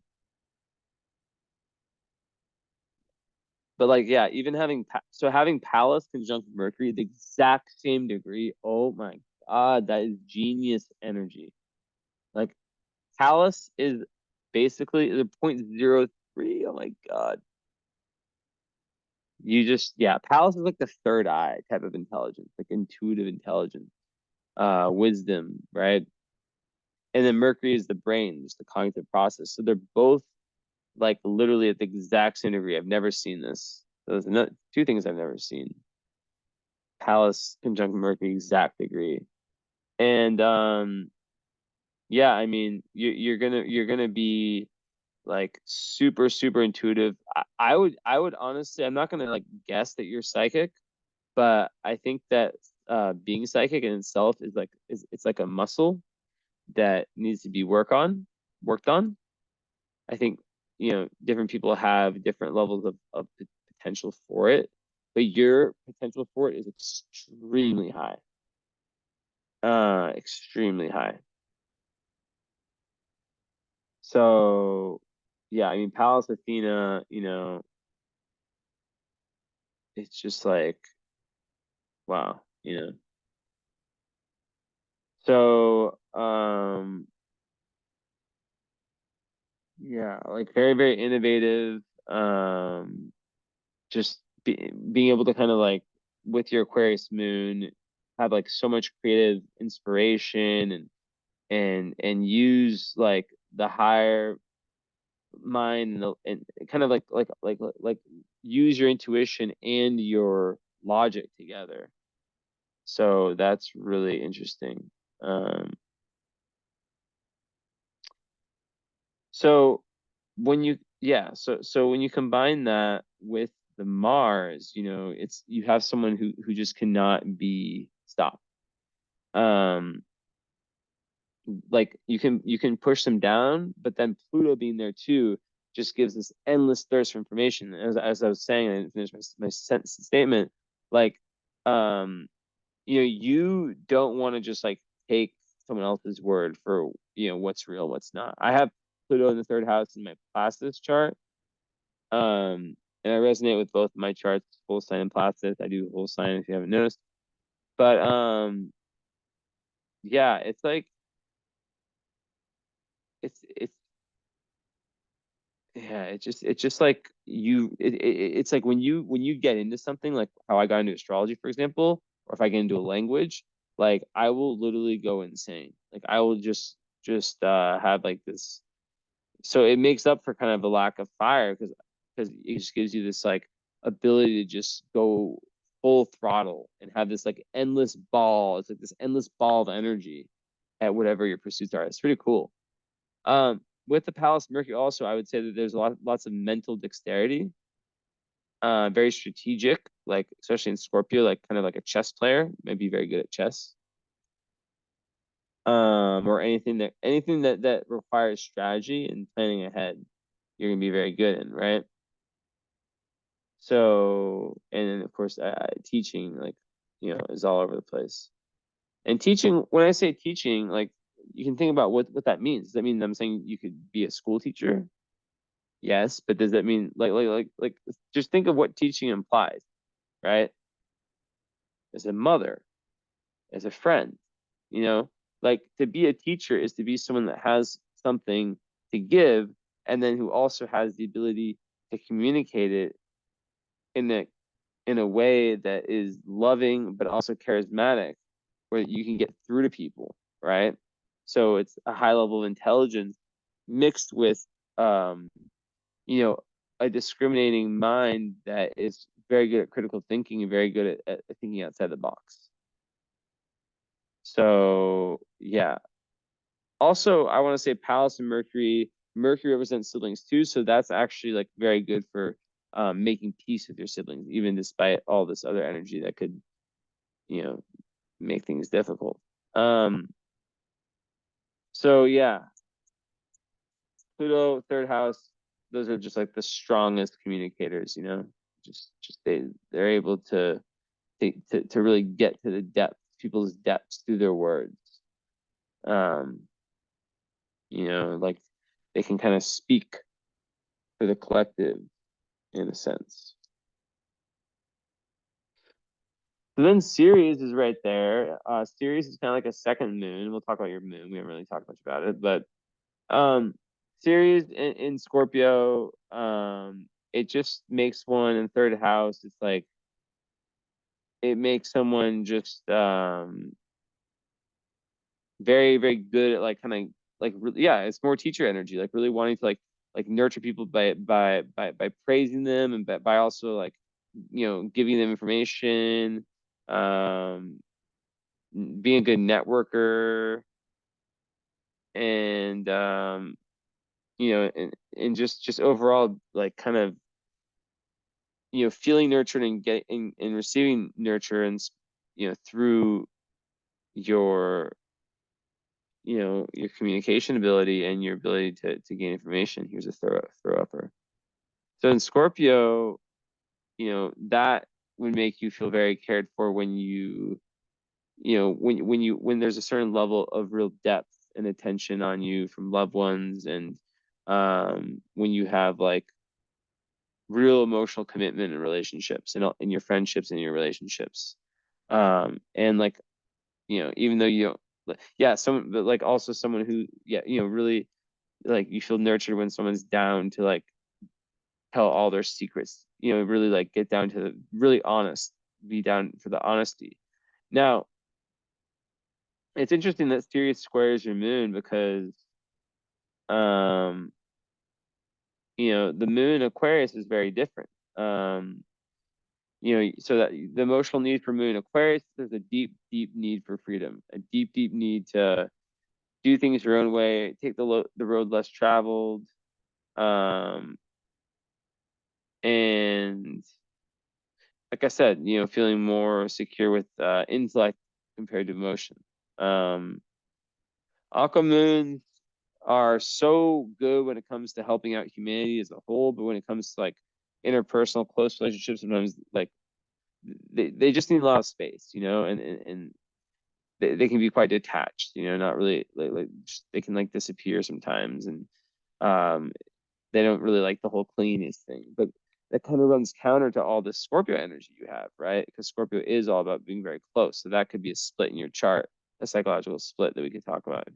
but like, yeah, even having, having Pallas conjunct Mercury, the exact same degree. Oh my God, that is genius energy. Like Pallas is basically the 0.03. Oh my God. You just, yeah, Pallas is like the third eye type of intelligence, like intuitive intelligence, wisdom, right? And then Mercury is the brain, just the cognitive process. So they're both like literally at the exact same degree. I've never seen this. So there's two things I've never seen. Pallas conjunct Mercury, exact degree. And yeah, I mean, you're gonna be like super intuitive. I would honestly, I'm not gonna like guess that you're psychic, but I think that being psychic in itself is like it's like a muscle that needs to be worked on. I think, you know, different people have different levels of potential for it, but your potential for it is extremely high. Extremely high. So yeah, I mean Pallas Athena, you know, it's just like wow, you know. So yeah, like very innovative. Just being able to kind of like with your Aquarius moon have like so much creative inspiration and use like the higher mind and kind of like use your intuition and your logic together. So that's really interesting. Um, so when you yeah, so when you combine that with the Mars, you know, it's you have someone who just cannot be stopped. Um, like you can push them down, but then Pluto being there too just gives this endless thirst for information. As I was saying, I didn't finish my sentence statement. Like, you know, you don't want to just like take someone else's word for, you know, what's real, what's not. I have Pluto in the third house in my Placidus chart. And I resonate with both my charts, full sign and Placidus. I do whole sign if you haven't noticed. But yeah, it's like it's yeah, it's just like it's like when you get into something like how I got into astrology, for example, or if I get into a language, like I will literally go insane. Like I will just have like this, so it makes up for kind of the lack of fire because it just gives you this like ability to just go full throttle and have this like endless ball. It's like this endless ball of energy at whatever your pursuits are. It's pretty cool. With the Palace Mercury also, I would say that there's lots of mental dexterity, very strategic, like especially in Scorpio, like kind of like a chess player, might be very good at chess. Or anything that requires strategy and planning ahead, you're gonna be very good in, right? So, and then of course, teaching, like is all over the place. And teaching, when I say teaching, like, you can think about what that means. Does that mean I'm saying you could be a school teacher? Yes, but does that mean like just think of what teaching implies, right? As a mother, as a friend, like, to be a teacher is to be someone that has something to give, and then who also has the ability to communicate it in a way that is loving but also charismatic, where you can get through to people, right? So it's a high level of intelligence mixed with um, you know, a discriminating mind that is very good at critical thinking and very good at thinking outside the box. So yeah. Also, I want to say Pallas and Mercury. Mercury represents siblings too, so that's actually like very good for making peace with your siblings, even despite all this other energy that could, make things difficult. So yeah, Pluto, third house, those are just like the strongest communicators, just they're able to really get to the people's depths through their words. Like, they can kind of speak for the collective in a sense. So then Ceres is right there. Ceres is kind of like a second moon. We'll talk about your moon. We haven't really talked much about it, but Ceres in Scorpio, it just makes one in third house. It's like it makes someone just very, very good at like kind of like yeah, it's more teacher energy, like really wanting to like nurture people by praising them, and by also like giving them information, being a good networker, and and just overall like kind of feeling nurtured and getting and receiving nurture, and through your your communication ability and your ability to gain information. Here's a throw upper. So in Scorpio, that would make you feel very cared for when when there's a certain level of real depth and attention on you from loved ones, and when you have like real emotional commitment in relationships, and in your friendships and your relationships, and like even though you don't, yeah, someone, but like also someone who, yeah, really like you feel nurtured when someone's down to like tell all their secrets, really like get down to the really honest, be down for the honesty. Now, it's interesting that Sirius squares your moon, because um the moon Aquarius is very different. So that the emotional need for moon Aquarius, there's a deep, deep need for freedom, a deep, deep need to do things your own way, take the road less traveled, and like I said, feeling more secure with intellect compared to emotion. Aqua moons are so good when it comes to helping out humanity as a whole, but when it comes to like interpersonal close relationships, sometimes like they just need a lot of space, and they can be quite detached, not really just, they can like disappear sometimes, and um they don't really like the whole cleanest thing, but that kind of runs counter to all this Scorpio energy you have, right? Because Scorpio is all about being very close. So that could be a split in your chart, a psychological split that we could talk about if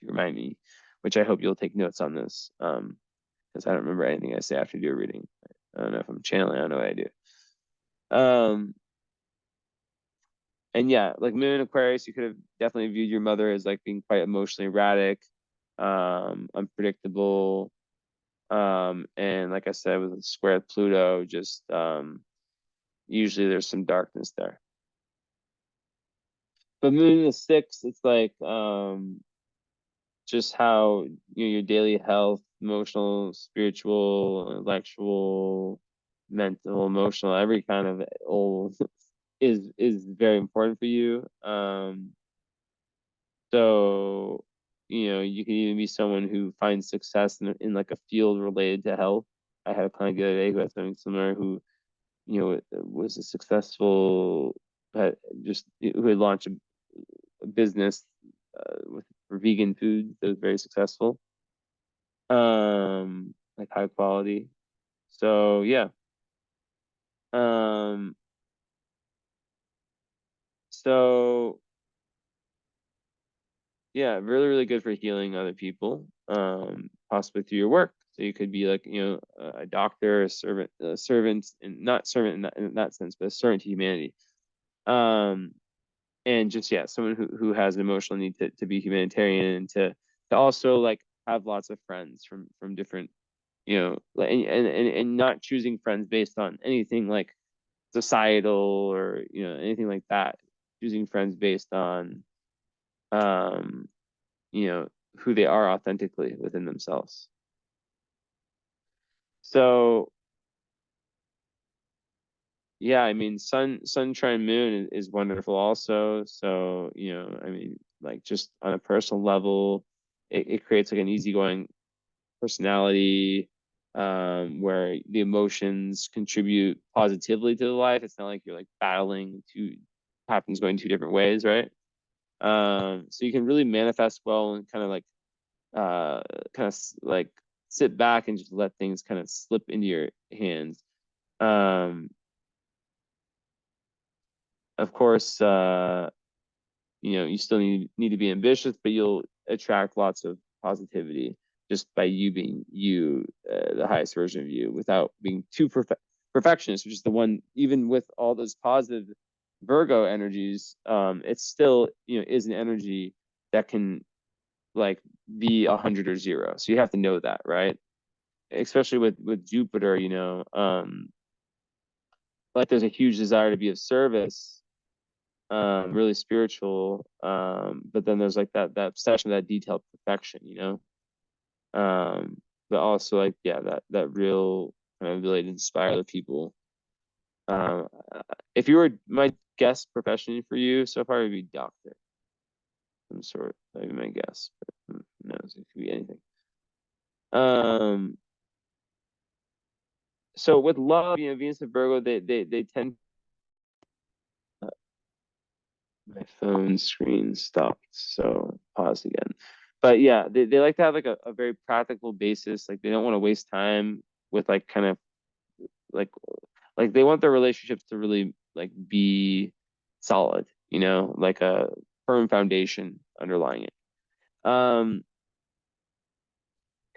you remind me, which I hope you'll take notes on this, because I don't remember anything I say after you do a reading. I don't know if I'm channeling, I don't know what I do. And yeah, like moon Aquarius, you could have definitely viewed your mother as like being quite emotionally erratic, unpredictable, and like I said, with the square Pluto, just usually there's some darkness there. But moon in the sixth, it's like just how your daily health, emotional, spiritual, intellectual, mental, emotional, every kind of old is very important for you. So you can even be someone who finds success in like a field related to health. I had a client the other day who had something similar, who was a successful just who had launched a business for vegan food that was very successful, like high quality. So yeah, um, so yeah, really, really good for healing other people, possibly through your work. So you could be like, a doctor, a servant, and not servant in that sense, but a servant to humanity. Um, and just yeah, someone who has an emotional need to be humanitarian and to also like have lots of friends from different, and not choosing friends based on anything like societal or anything like that. Choosing friends based on um you know, who they are authentically within themselves. So yeah, I mean, sun, trine, moon is wonderful also. So, I mean, like just on a personal level, it creates like an easygoing personality, where the emotions contribute positively to the life. It's not like you're like battling two happens going two different ways, right? So you can really manifest well and kind of like uh kind of like sit back and just let things kind of slip into your hands. um of course, you still need to be ambitious, but you'll attract lots of positivity just by you being you, the highest version of you, without being too perfectionist, which is the one. Even with all those positive Virgo energies, it's still is an energy that can like be 100 or 0. So you have to know that, right? Especially with Jupiter, like there's a huge desire to be of service, really spiritual, but then there's like that obsession, that detailed perfection, but also like yeah, that real kind of ability to inspire other people. Um, if you were my guess profession for you so far, it would be doctor, some sort. That'd be my guess, but who knows? It could be anything. Um, so with love, Venus and Virgo, they tend. My phone screen stopped, so pause again. But yeah, they like to have like a very practical basis. Like they don't want to waste time with like kind of like like they want their relationships to really like be solid, like a firm foundation underlying it.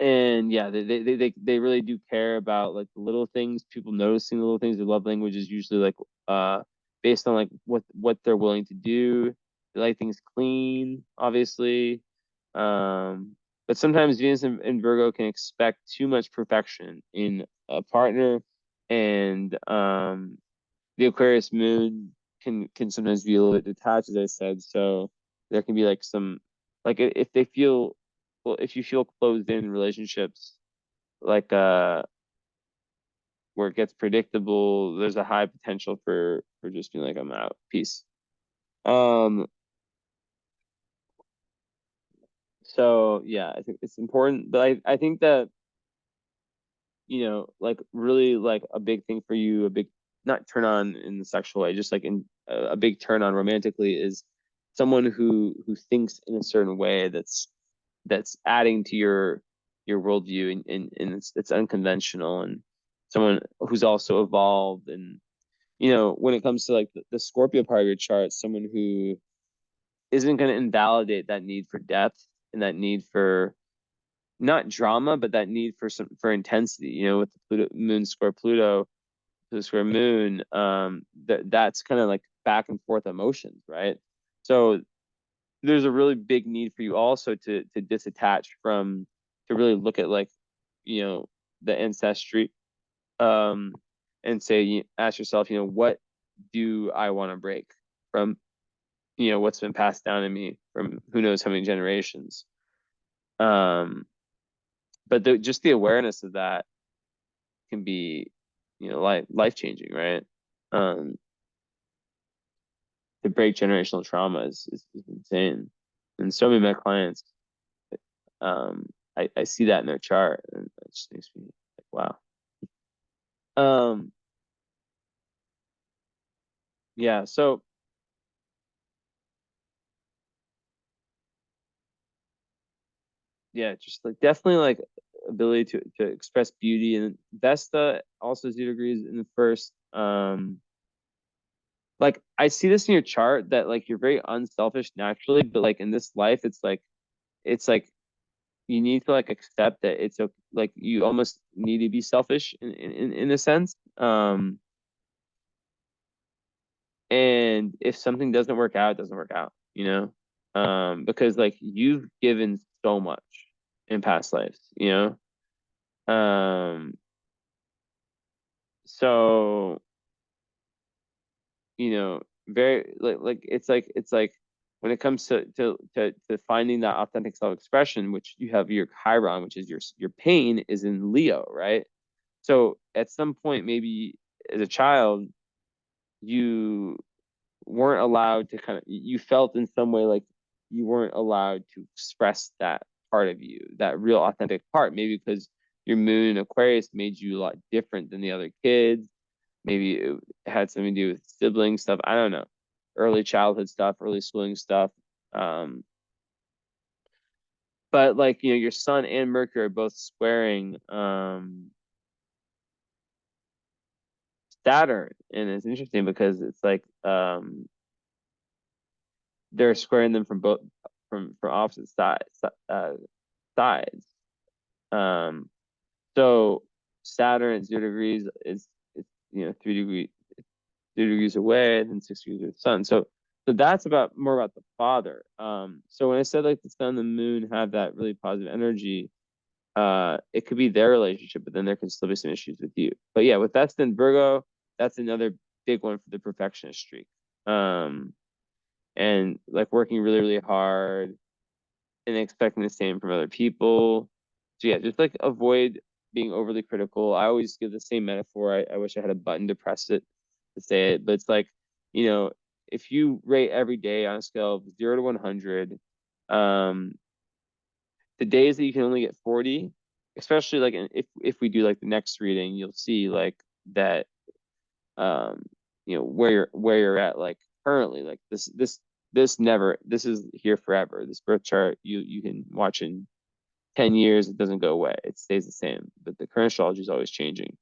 And yeah, they really do care about like the little things, people noticing the little things. Their love language is usually like based on like what they're willing to do. They like things clean, obviously. But sometimes Venus and Virgo can expect too much perfection in a partner, and the Aquarius moon can sometimes be a little bit detached, as I said. So there can be like some like if they feel well, if you feel closed in relationships, like where it gets predictable, there's a high potential for just being like, I'm out, peace. Um, so yeah, I think it's important, but I think that like really like a big thing for you, a big not turn on in the sexual way, just like in a big turn on romantically is someone who thinks in a certain way that's adding to your worldview, and it's unconventional, and someone who's also evolved. And when it comes to like the Scorpio part of your chart, someone who isn't going to invalidate that need for depth and that need for not drama, but that need for intensity. With the Pluto moon square Pluto, Pluto square moon, that's kind of like back and forth emotions, right? So there's a really big need for you also to disattach from, to really look at like you know the ancestry, um and say, ask yourself, what do I want to break from, what's been passed down to me from who knows how many generations. But just the awareness of that can be life changing, right? um to break generational trauma is insane. And so many of my clients, um I see that in their chart, and it just makes me like, wow. um yeah, so yeah, just like definitely like ability to express beauty. And Vesta also 0 degrees in the first. Like I see this in your chart that like you're very unselfish naturally, but like in this life, it's like you need to like accept that it's okay, like you almost need to be selfish in a sense. And if something doesn't work out, it doesn't work out, you know? Because like you've given so much in past lives, you know? So, you know, very like it's like when it comes to finding that authentic self-expression, which you have your Chiron, which is your pain is in Leo, right? So at some point, maybe as a child, you weren't allowed to kind of, you felt in some way like you weren't allowed to express that part of you, that real authentic part, maybe because your moon in Aquarius made you a lot different than the other kids. Maybe it had something to do with sibling stuff. I don't know. Early childhood stuff, early schooling stuff. Um, but like, you know, your sun and Mercury are both squaring Saturn. And it's interesting because it's like they're squaring them from both from opposite sides. Um, so Saturn at 0 degrees is you know 3 degrees away, and then 6 degrees of the sun. So that's about more about the father. So when I said like the sun and the moon have that really positive energy, it could be their relationship, but then there can still be some issues with you. But yeah, with Vesta and Virgo, that's another big one for the perfectionist streak. Um, and like working really, really hard and expecting the same from other people. So yeah, just like avoid being overly critical. I always give the same metaphor. I wish I had a button to press it to say it, but it's like, you know, if you rate every day on a scale of 0 to 100, um, the days that you can only get 40, especially like if we do like the next reading, you'll see like that um you know where you're at like currently like this is here forever. This birth chart you can watch in 10 years, it doesn't go away, it stays the same, but the current astrology is always changing.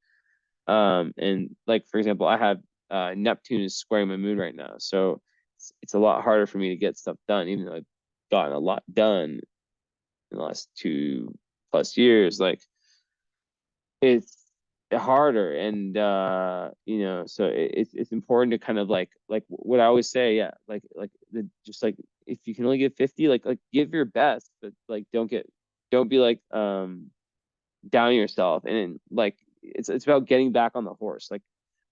And like for example, I have Neptune is squaring my moon right now, so it's a lot harder for me to get stuff done, even though I've gotten a lot done in the last 2+ years. Like it's harder, and you know, so it's important to kind of like what I always say, yeah, like just like if you can only get 50, like give your best, but like don't be like down yourself. And like it's about getting back on the horse. Like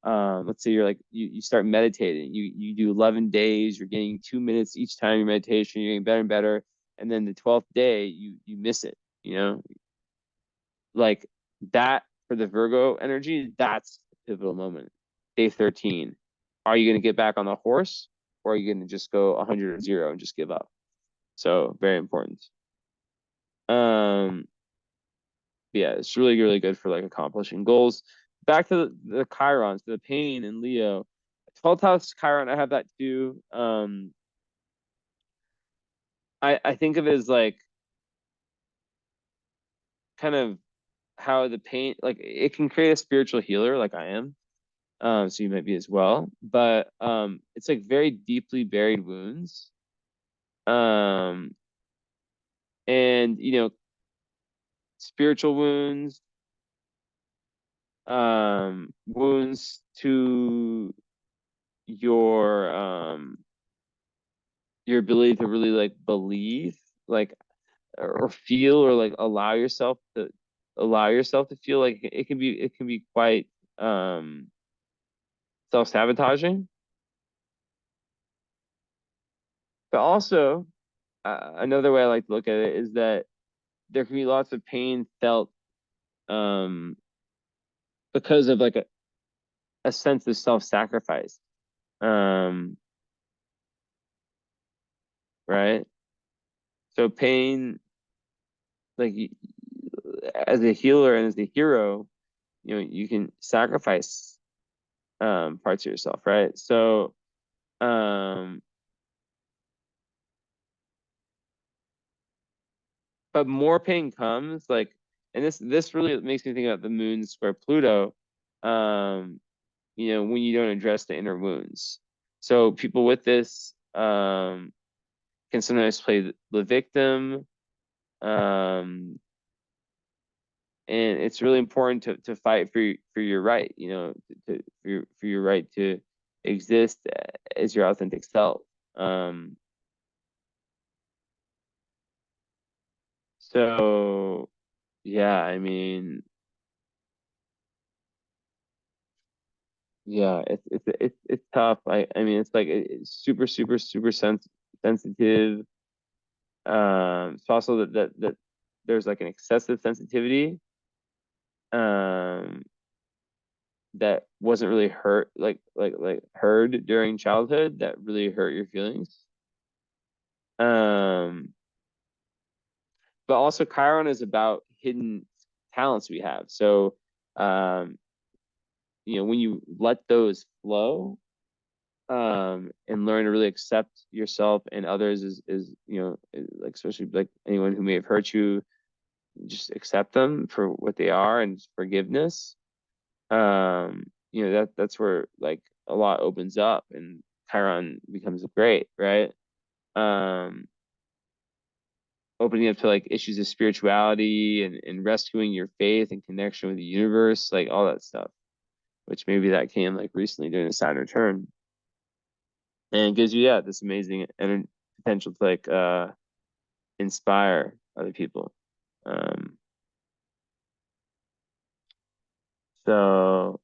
let's say you're like you start meditating, you do 11 days, you're getting 2 minutes each time your meditation, you're getting better and better, and then the 12th day you miss it, you know, like that. For the Virgo energy, that's the pivotal moment. Day 13. Are you going to get back on the horse, or are you going to just go 100 or 0 and just give up? So very important. Um, yeah, it's really, really good for like accomplishing goals. Back to the Chirons, the pain in Leo. 12th house Chiron, I have that too. I think of it as like kind of how the pain, like it can create a spiritual healer, like I am. So you might be as well, but it's like very deeply buried wounds. Um, and you know, spiritual wounds, wounds to your ability to really like believe, like or feel, or like allow yourself to feel. Like it can be quite self-sabotaging. But also, another way I like to look at it is that there can be lots of pain felt um because of like a sense of self-sacrifice. Um, right? So pain, like as a healer and as a hero, you know, you can sacrifice parts of yourself, right? So um but more pain comes like, and this really makes me think about the moon square Pluto, when you don't address the inner wounds. So people with this can sometimes play the victim, um, and it's really important to fight for your right, for your right to exist as your authentic self. Um, so yeah, I mean, yeah, it's tough. I mean, it's like it's super super super sensitive. It's also that there's like an excessive sensitivity um that wasn't really hurt like heard during childhood that really hurt your feelings. Um, but also Chiron is about hidden talents we have. So um, when you let those flow, and learn to really accept yourself and others like especially like anyone who may have hurt you, just accept them for what they are and forgiveness. That's where like a lot opens up and Chiron becomes great, right? Um, Opening up to like issues of spirituality and rescuing your faith and connection with the universe, like all that stuff, which maybe that came like recently during the Saturn return, and it gives you this amazing potential to like inspire other people. Um, so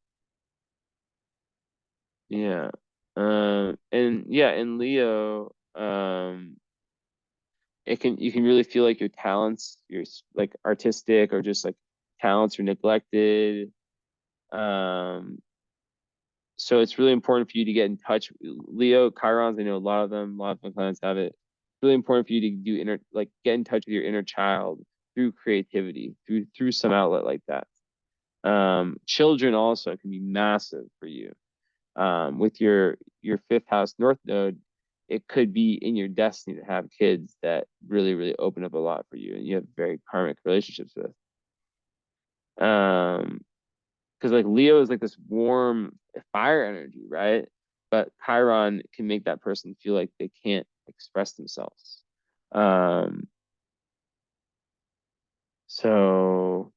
yeah, and yeah, in Leo, you can really feel like your talents, your like artistic or just like talents are neglected. Um, so it's really important for you to get in touch. Leo, Chirons, I know a lot of them, a lot of my clients have it. It's really important for you to do get in touch with your inner child through creativity, through some outlet like that. Children also can be massive for you. With your fifth house north node, it could be in your destiny to have kids that really, really open up a lot for you and you have very karmic relationships with. Um, because like Leo is like this warm fire energy, right? But Chiron can make that person feel like they can't express themselves. Um, so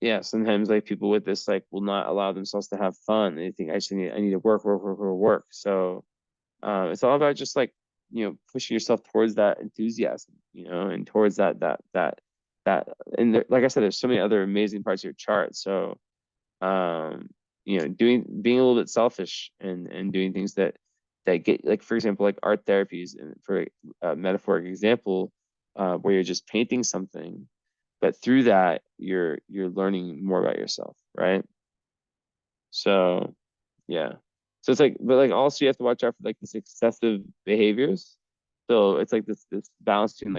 yeah, sometimes like people with this like will not allow themselves to have fun. They think I need to work, work, work, work, work. So it's all about just like pushing yourself towards that enthusiasm, and towards that. And like I said, there's so many other amazing parts of your chart. So um, being a little bit selfish and doing things that get like for example like art therapies and for a metaphoric example where you're just painting something, but through that you're learning more about yourself, right? So yeah. So it's like, but like also you have to watch out for like this excessive behaviors. So it's like this balance between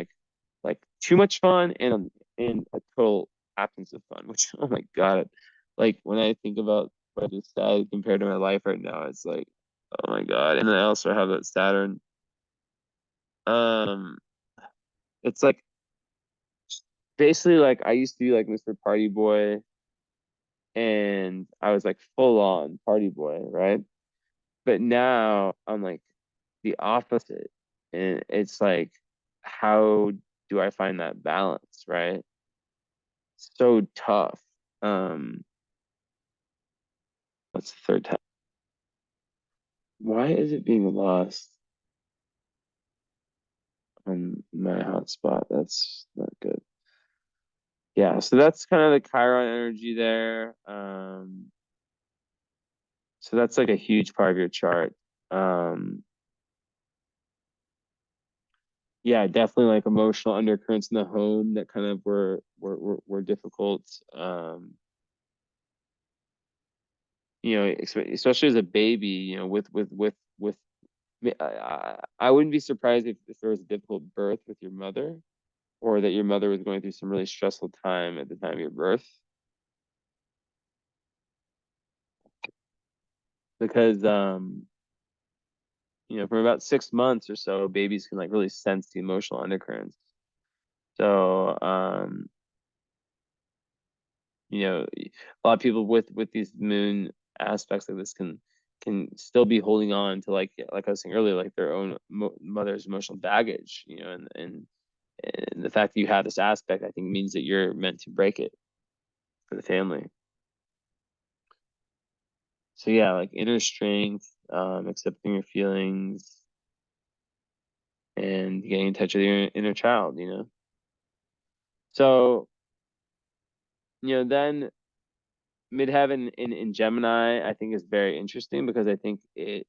like too much fun and a total absence of fun, which oh my God. Like when I think about what I just said compared to my life right now, it's like, oh my God. And then I also have that Saturn. Um, it's like basically like I used to be like Mr. Party Boy and I was like full on party boy, right? But now I'm like the opposite. And it's like, how do I find that balance, right? So tough. Um, what's the third time? Why is it being lost on my hotspot? That's not good. Yeah, so that's kind of the Chiron energy there. So that's like a huge part of your chart. Um, yeah, definitely like emotional undercurrents in the home that kind of were difficult. Especially as a baby, with I wouldn't be surprised if there was a difficult birth with your mother, or that your mother was going through some really stressful time at the time of your birth, because you know, from about 6 months or so, babies can like really sense the emotional undercurrents. So, you know, a lot of people with these moon aspects like this can still be holding on to like I was saying earlier, like their own mother's emotional baggage, you know, and the fact that you have this aspect, I think, means that you're meant to break it for the family. So yeah, like inner strength, accepting your feelings, and getting in touch with your inner child, you know. So, you know, then midheaven in Gemini, I think is very interesting because I think it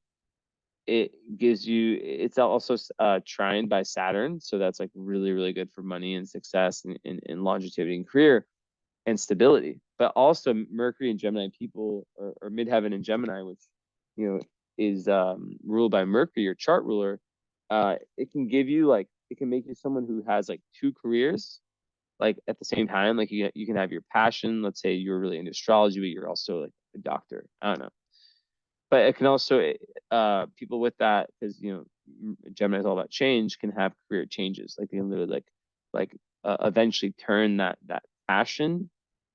gives you, it's also trined by Saturn, so that's like really really good for money and success and longevity and career and stability. But also Mercury and Gemini people, or midheaven in Gemini, which you know is ruled by Mercury, your chart ruler. It can give you like, it can make you someone who has like two careers like at the same time. Like you can have your passion. Let's say you're really into astrology, but you're also like a doctor. I don't know. But it can also people with that, because you know Gemini is all about change, can have career changes. Like they can literally eventually turn that passion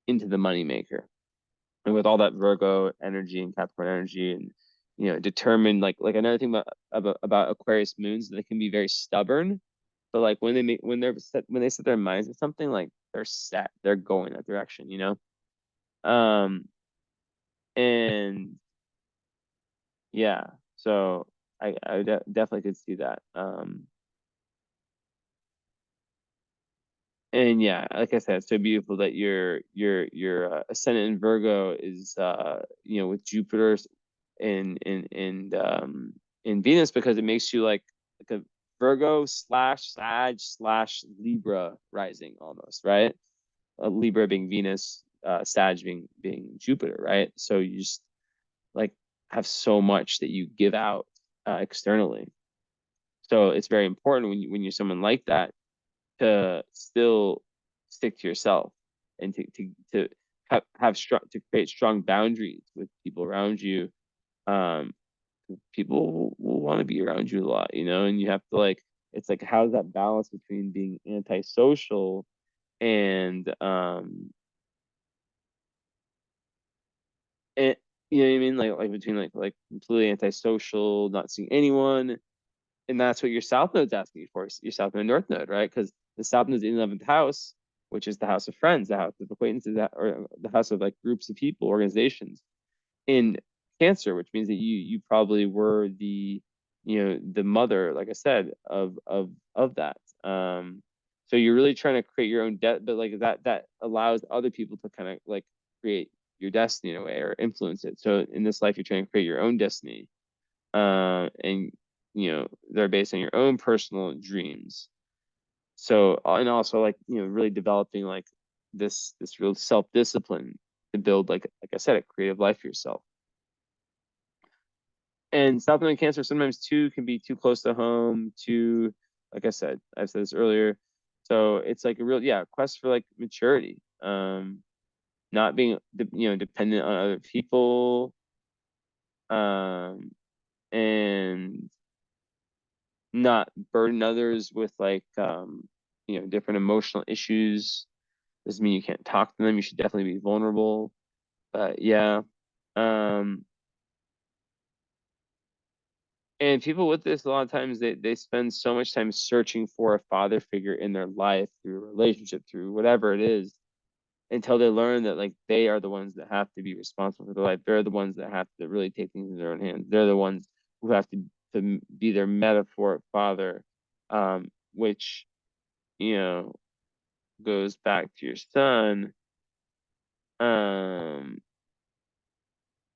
into the money maker. And with all that Virgo energy and Capricorn energy, and you know, determined, like another thing about Aquarius moons, they can be very stubborn. But like when when they set their minds to something, like they're set, they're going that direction, you know. And yeah, so I definitely could see that. And yeah, like I said, it's so beautiful that your ascendant in Virgo is you know, with Jupiter's in Venus, because it makes you like a Virgo slash Sag slash Libra rising almost, right? Libra being Venus, Sag being Jupiter, right? So you just like have so much that you give out externally. So it's very important when you're someone like that to still stick to yourself, and to have strong, to create strong boundaries with people around you. Um, People will want to be around you a lot, you know, and you have to like, it's like, how's that balance between being antisocial and you know what I mean? Like between like completely antisocial, not seeing anyone. And that's what your South Node's asking you for, your South Node, North Node, right? Because the South Node is in the 11th house, which is the house of friends, the house of acquaintances, or the house of like groups of people, organizations in Cancer, which means that you probably were the, you know, the mother, like I said, of that. So you're really trying to create your own debt, but like that allows other people to kind of like create your destiny in a way, or influence it. So in this life, you're trying to create your own destiny, and you know, they're based on your own personal dreams. So and also like, you know, really developing like this real self-discipline to build, like I said, a creative life for yourself. And South Node Cancer sometimes too can be too close to home, too, like I said, I've said this earlier. So it's like a real, yeah, quest for like maturity. Not being you know, dependent on other people, um and not burden others with like you know, different emotional issues. Doesn't mean you can't talk to them. You should definitely be vulnerable. But yeah. Um and people with this, a lot of times they spend so much time searching for a father figure in their life, through a relationship, through whatever it is, until they learn that like they are the ones that have to be responsible for their life. They're the ones that have to really take things in their own hands. They're the ones who have to be their metaphoric father, which, you know, goes back to your son. Um,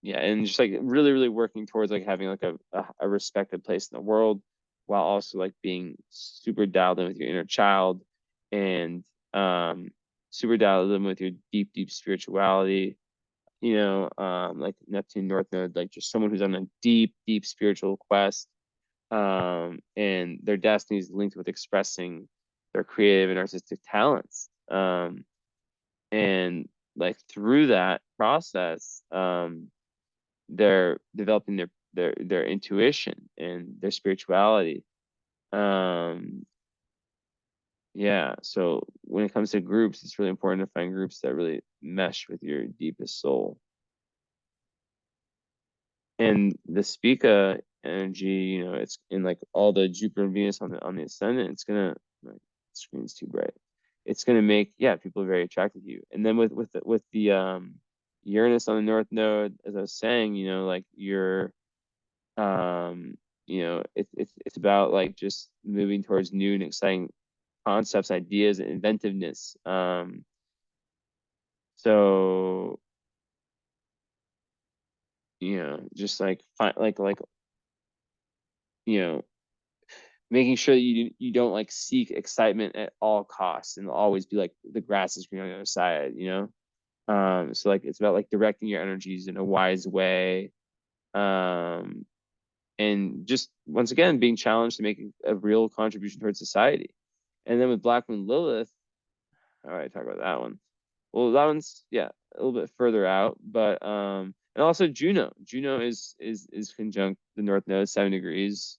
yeah, and just like really, really working towards like having like a respected place in the world, while also like being super dialed in with your inner child, and super dialed in with your deep, deep spirituality. You know, like Neptune North Node, like just someone who's on a deep, deep spiritual quest. And their destiny is linked with expressing their creative and artistic talents. And like through that process, they're developing their intuition and their spirituality. Yeah, so when it comes to groups, it's really important to find groups that really mesh with your deepest soul. And the spica energy, it's in like all the Jupiter and Venus on the ascendant, it's gonna, my screen's too bright. It's gonna make, people very attracted to you. And then with the Uranus on the North Node, as I was saying, like you're it's about like just moving towards new and exciting concepts, ideas, and inventiveness. So just like you know, making sure that you don't like seek excitement at all costs and always be like the grass is green on the other side, so like it's about like directing your energies in a wise way. And just once again being challenged to make a real contribution towards society. And then with Black Moon Lilith, all right, talk about that one. Well, that one's a little bit further out, but and also Juno. Juno is conjunct the North Node 7 degrees,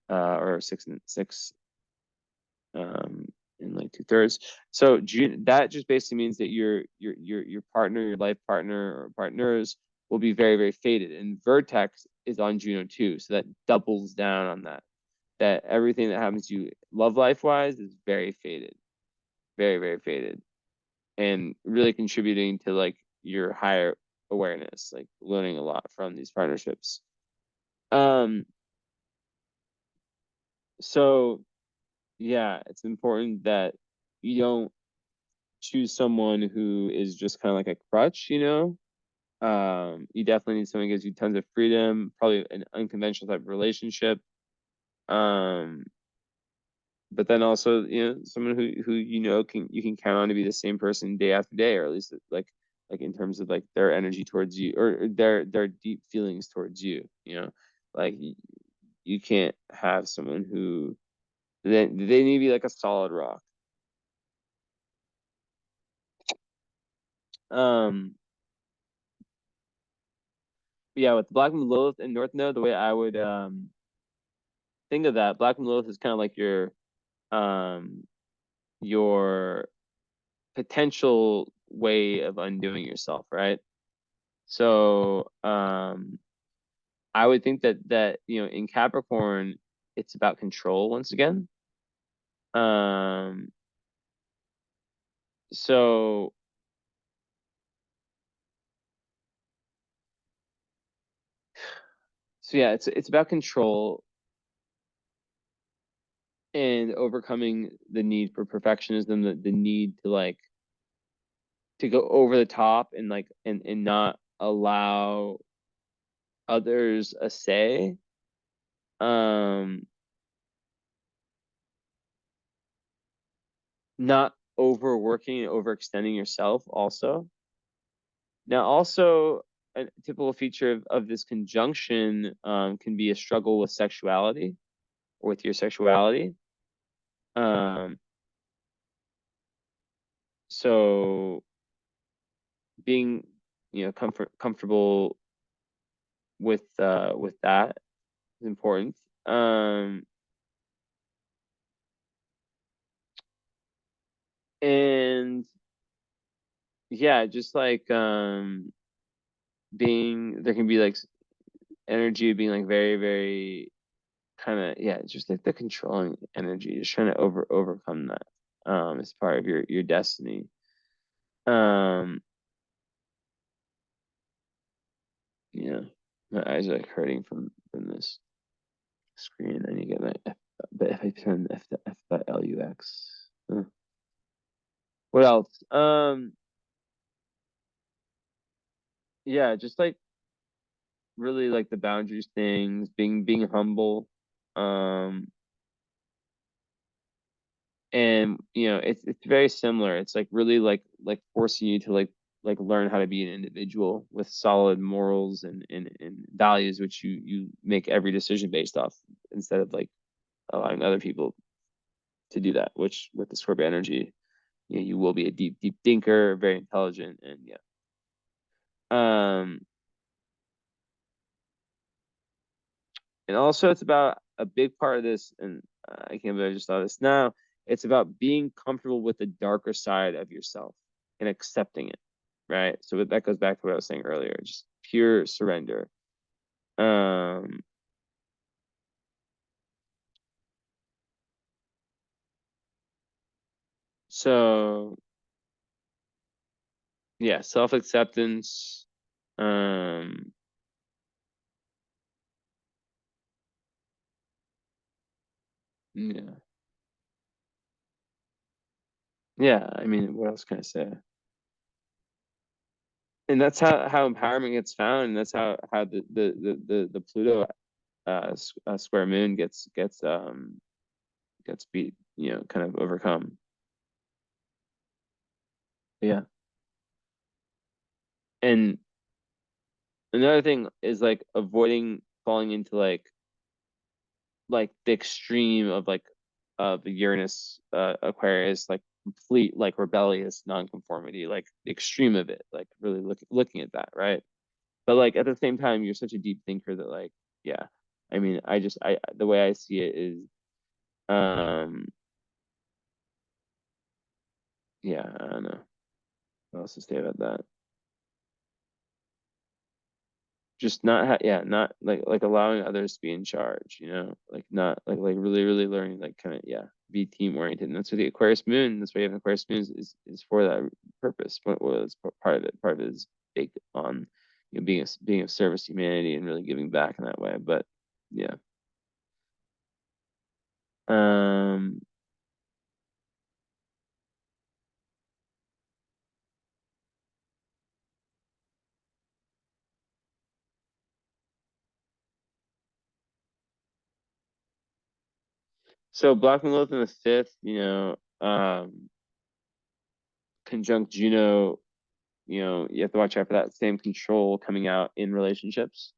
or six in like 2/3. So that just basically means that your partner, your life partner or partners will be very, very faded. And Vertex is on Juno too, so that doubles down on that. That everything that happens to you love life wise is very faded, very, very faded, and really contributing to like your higher awareness, like learning a lot from these partnerships. So yeah, it's important that you don't choose someone who is just kind of like a crutch, you definitely need someone who gives you tons of freedom, probably an unconventional type of relationship. But then also, someone who you can count on to be the same person day after day, or at least like in terms of like their energy towards you, or their deep feelings towards you, like you can't have someone who they need to be like a solid rock. Um yeah, with Black Moon Lilith and North Node, the way I would think of that, Black Moon Lilith is kind of like um your potential way of undoing yourself, right? So I would think that in Capricorn it's about control once again. Um so yeah, it's about control and overcoming the need for perfectionism, the need to like to go over the top and like and not allow others a say. Um Not overworking and overextending yourself also. Now also a typical feature of this conjunction can be a struggle with sexuality or with your sexuality. Um so being comfortable with that is important. And yeah, just like being there can be like energy being like very, very kind of just like the controlling energy, just trying to overcome that as part of your destiny. Um yeah, my eyes are like hurting from this screen. I need to get my F, but if I turn F to F by LUX. What else? Yeah, just like really like the boundaries things, being humble. Um and it's very similar. It's like really like forcing you to like learn how to be an individual with solid morals and values, which you make every decision based off, instead of like allowing other people to do that, which with the Scorpio energy, you will be a deep thinker, very intelligent, and. um And also it's about a big part of this, and I can't believe I just thought of this now. It's about being comfortable with the darker side of yourself and accepting it, right? So that goes back to what I was saying earlier, just pure surrender. Um, so yeah, self-acceptance. Um, yeah. Yeah, I mean, what else can I say? And that's how empowerment gets found, and that's how the Pluto square moon gets beat, kind of overcome. Yeah. And another thing is like avoiding falling into like the extreme of the Uranus Aquarius, like complete like rebellious nonconformity, like the extreme of it, like really looking at that, right? But like at the same time, you're such a deep thinker that like, yeah. I mean, I the way I see it is um yeah, I don't know what else to say about that. Just not not like allowing others to be in charge, like not like really really learning, like kind of, yeah, be team oriented. And that's what the Aquarius moon, that's why you have an Aquarius moon, is for that purpose. What was part of it, is baked on, being of service to humanity and really giving back in that way. But yeah. um so Black and Lilith in the fifth, conjunct Juno, you have to watch out for that same control coming out in relationships,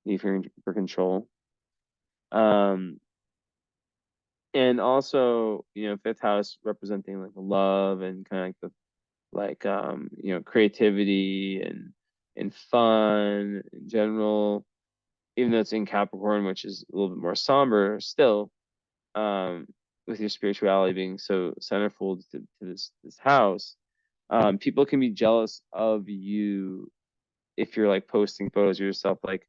if you're for control. Um, and also, fifth house representing like love and kind of like creativity and fun in general, even though it's in Capricorn, which is a little bit more somber still, um, with your spirituality being so centerfold to this house. People can be jealous of you if you're like posting photos of yourself, like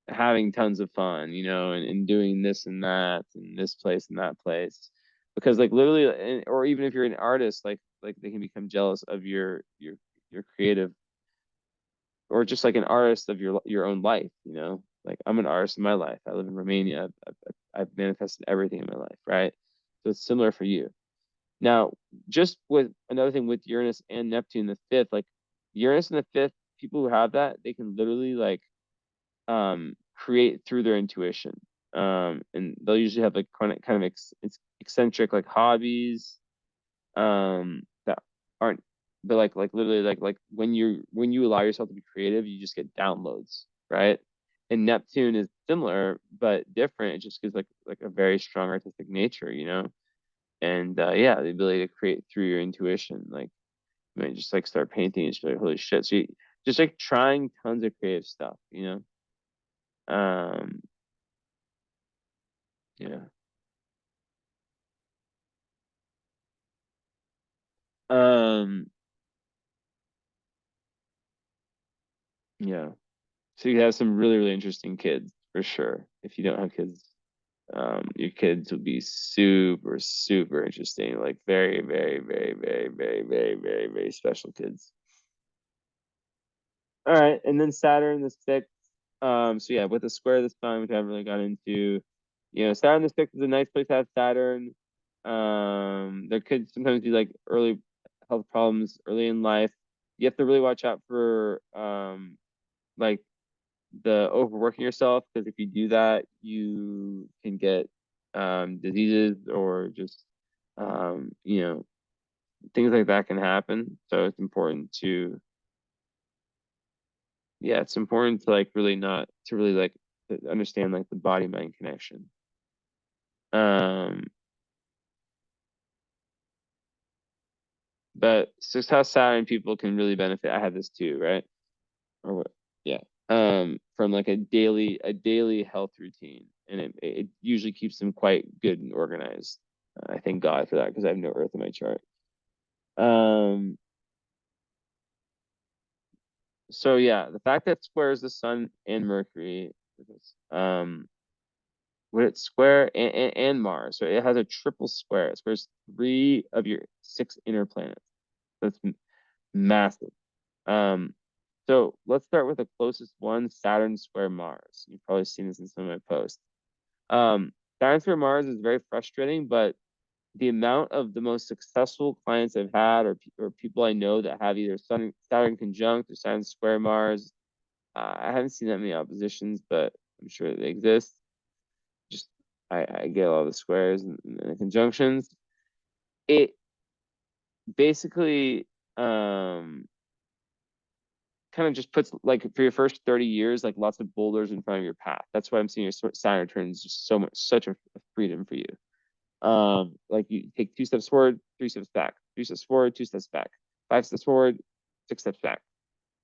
having tons of fun, and doing this and that and this place and that place. Because like literally, or even if you're an artist, like they can become jealous of your creative, or just like an artist of your own life, Like I'm an artist in my life. I live in Romania. I've manifested everything in my life, right? So it's similar for you. Now, just with another thing with Uranus and Neptune, the fifth, like Uranus in the fifth, people who have that, they can literally like create through their intuition. And they'll usually have like kind of eccentric like hobbies that aren't, but like literally like when you allow yourself to be creative, you just get downloads, right? And Neptune is similar but different. It just gives like a very strong artistic nature, and yeah, the ability to create through your intuition. Like you might just like start painting and just be like, holy shit. So you just like trying tons of creative stuff, um yeah. um yeah, so you have some really really interesting kids for sure. If you don't have kids, your kids will be super super interesting, like very very very very very very very very special kids. All right, and then Saturn the sixth. So yeah, with the square this time, which I haven't really got into, Saturn the sixth is a nice place to have Saturn. There could sometimes be like early health problems early in life. You have to really watch out for like the overworking yourself, because if you do that, you can get diseases, or just things like that can happen. So it's important to, yeah, it's important to like really not to really like to understand like the body mind connection. Um, but six house Saturn people can really benefit. I had this too, right? Or what? Yeah. from like a daily health routine, and it usually keeps them quite good and organized. I thank God for that because I have no Earth in my chart. Um, so yeah, the fact that it squares the Sun and Mercury, um, when it's square and Mars, so it has a triple square. It squares 3 of your 6 inner planets. That's massive. Um, so let's start with the closest one, Saturn square Mars. You've probably seen this in some of my posts. Saturn square Mars is very frustrating, but the amount of the most successful clients I've had, or people I know that have either Saturn conjunct or Saturn square Mars, I haven't seen that many oppositions, but I'm sure they exist. Just I get all the squares and the conjunctions. It basically kind of just puts, like, for your first 30 years, like lots of boulders in front of your path. That's why I'm seeing your Saturn turns just such a freedom for you. Like you take 2 steps forward, 3 steps back, 3 steps forward, 2 steps back, 5 steps forward, 6 steps back,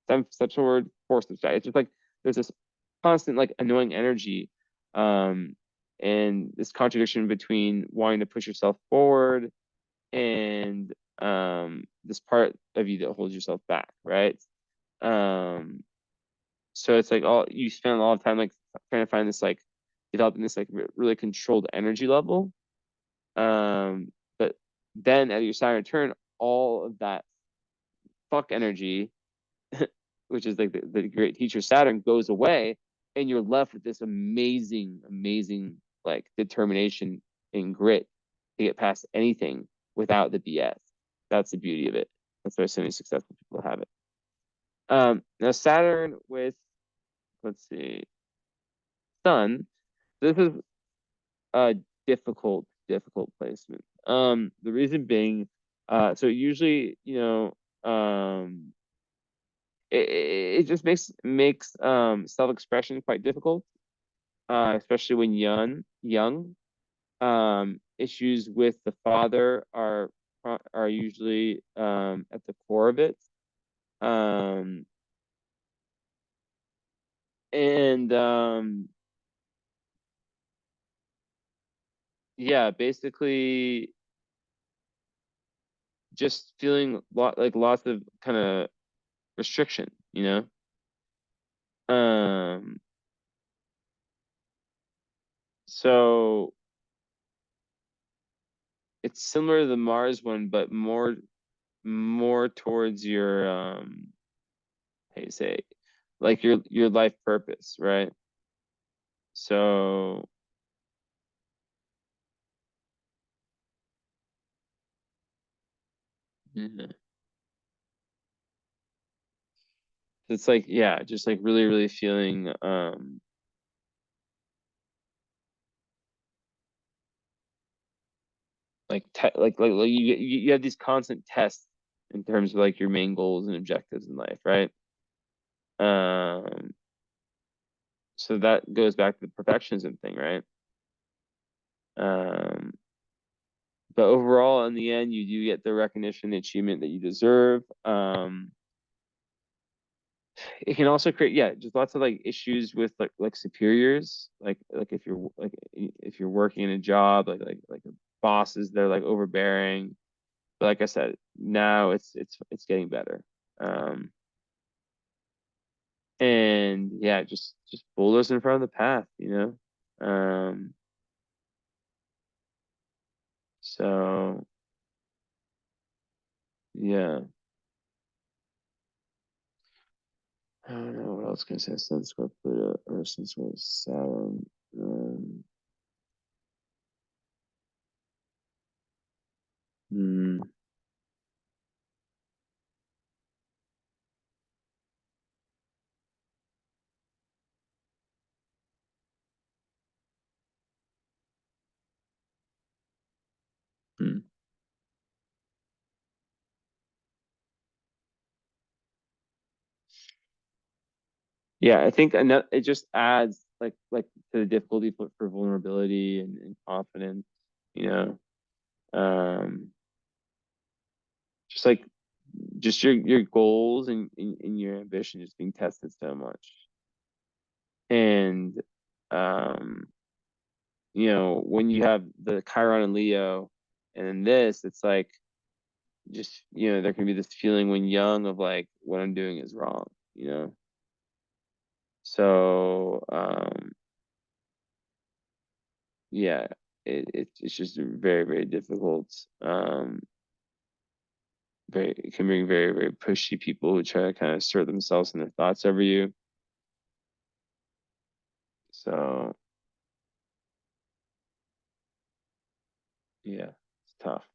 7 steps forward, 4 steps back. It's just like there's this constant like annoying energy, and this contradiction between wanting to push yourself forward and this part of you that holds yourself back, right? Um, so it's like all you spend a lot of time like trying to find this like developing this like really controlled energy level. But then at your Saturn return, all of that fuck energy, which is like the great teacher Saturn, goes away, and you're left with this amazing like determination and grit to get past anything without the BS. That's the beauty of it. That's why so many successful people have it. Now Saturn with, let's see, Sun. This is a difficult placement. The reason being, so usually, it just makes self-expression quite difficult, especially when young. Issues with the father are usually at the core of it. Um, and yeah, basically just feeling like lots of kind of restriction, Um, so it's similar to the Mars one, but more towards your how you say, like your life purpose, right? So yeah. It's like, yeah, just like really feeling like like you have these constant tests in terms of like your main goals and objectives in life, right? Um, so that goes back to the perfectionism thing, right? Um, but overall, in the end, you do get the recognition, the achievement that you deserve. It can also create, yeah, just lots of like issues with like superiors, like if you're working in a job, like bosses, they're like overbearing. But like I said, now it's getting better. Um, and yeah, just boulders in front of the path, So yeah, I don't know what else can I say. Sun square Pluto, or Sun square Saturn. Hmm, hmm. Yeah, I think another, it just adds like to the difficulty for vulnerability and confidence, you know. Um, just like just your goals and your ambition just being tested so much. And you know, when you have the Chiron and Leo, and in this, it's like just, you know, there can be this feeling when young of like what I'm doing is wrong, you know. So yeah, it's just very, very difficult. It can bring very, very pushy people who try to kind of assert themselves and their thoughts over you. So yeah, it's tough,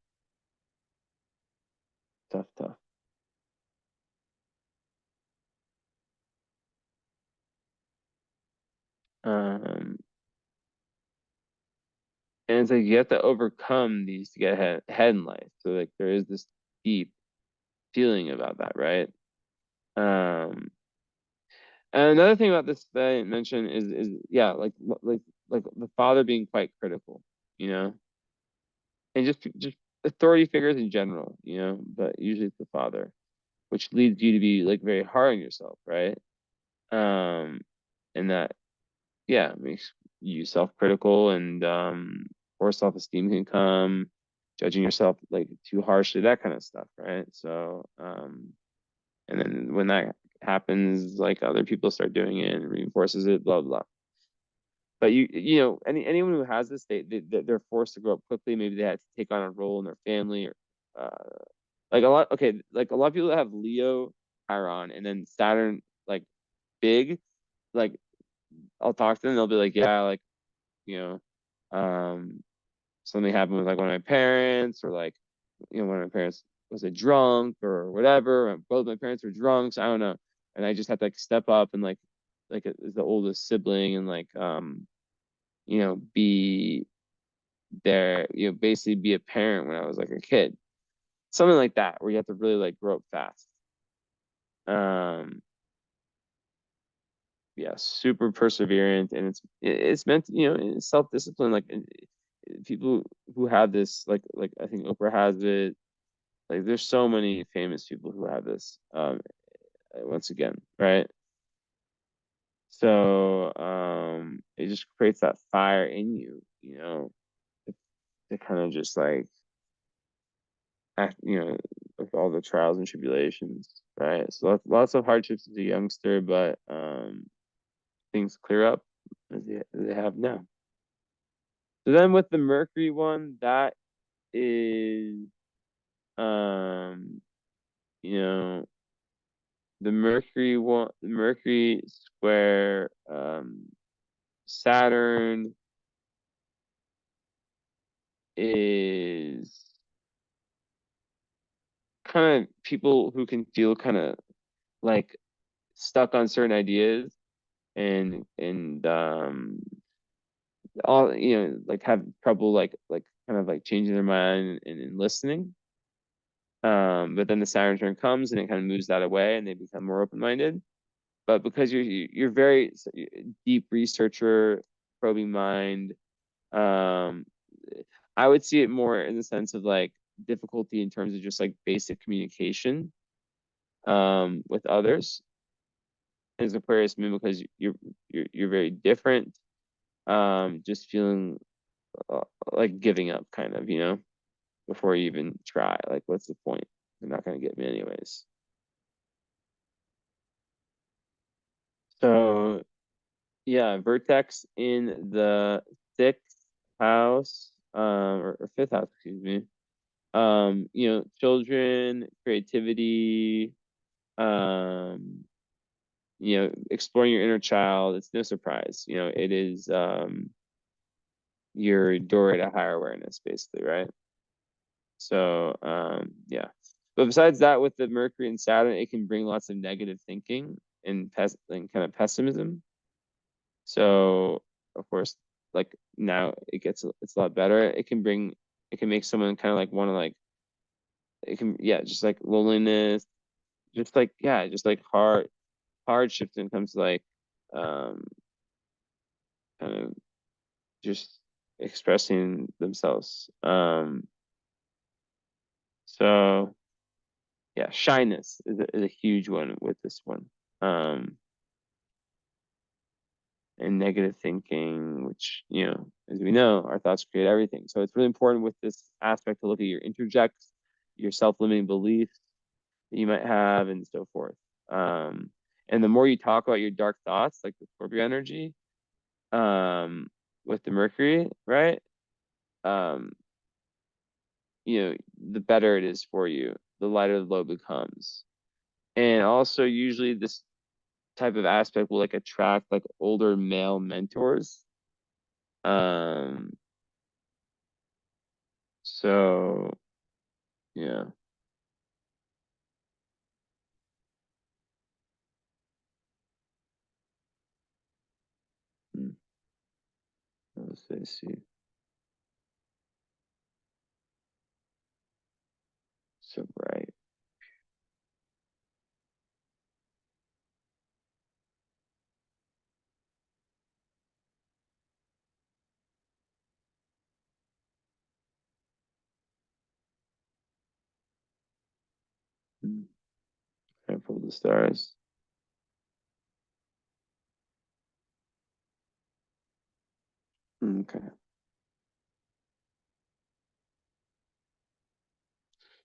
tough, tough. Um, and it's like you have to overcome these to get ahead in life. So like there is this deep feeling about that, right? Um, and another thing about this that I mentioned is yeah, like the father being quite critical, you know, and just authority figures in general, you know, but usually it's the father, which leads you to be like very hard on yourself, right? Um, and that yeah makes you self-critical, and or self-esteem can come, judging yourself like too harshly, that kind of stuff, right? So and then when that happens, like other people start doing it and reinforces it, blah blah. But you know, anyone who has this, they're forced to grow up quickly. Maybe they had to take on a role in their family, or like a lot. Okay, like a lot of people that have Leo, Chiron, and then Saturn, like big. Like I'll talk to them, they'll be like, yeah, like you know, something happened with like one of my parents, or like you know, one of my parents was a drunk or whatever. Or both my parents were drunks. I don't know, and I just had to like step up and like as the oldest sibling, and like you know, be there, you know, basically be a parent when I was like a kid, something like that, where you have to really like grow up fast. Um, yeah, super perseverant, and it's meant to, you know, it's self-discipline. Like people who have this, like I think Oprah has it. Like there's so many famous people who have this. Once again, right? So it just creates that fire in you, you know, to kind of just like act, you know, with all the trials and tribulations, right? So lots of hardships as a youngster, but things clear up as they have now. So then with the Mercury one, that is you know, the Mercury square Saturn is kind of people who can feel kind of like stuck on certain ideas, and all, you know, like have trouble like kind of like changing their mind and listening. But then the Saturn turn comes and it kind of moves that away, and they become more open-minded. But because you're very deep researcher, probing mind, um, I would see it more in the sense of like difficulty in terms of just like basic communication with others as Aquarius moon, because you're very different. Just feeling uh, like giving up, kind of, you know, before you even try. Like, what's the point? They're not gonna get me anyways. So yeah, vertex in the sixth house, or fifth house, excuse me. You know, children, creativity, um, you know, exploring your inner child. It's no surprise. You know, it is your door to higher awareness, basically, right? So yeah. But besides that, with the Mercury and Saturn, it can bring lots of negative thinking and kind of pessimism. So of course, like now it's a lot better. It can make someone kind of like want to like, it can, yeah, just like loneliness, just like, yeah, just like hardships when it comes to like um kind of just expressing themselves. So yeah, shyness is a huge one with this one. Um, and negative thinking, which, as we know, our thoughts create everything. So it's really important with this aspect to look at your interjects, your self-limiting beliefs that you might have, and so forth. And the more you talk about your dark thoughts, like the Scorpio energy, with the Mercury, right? Um, the better it is for you, the lighter the load becomes. And also usually this type of aspect will like attract like older male mentors. Um, so yeah. Hmm. Let's see. So bright. Hmm. Careful of the stars. Okay.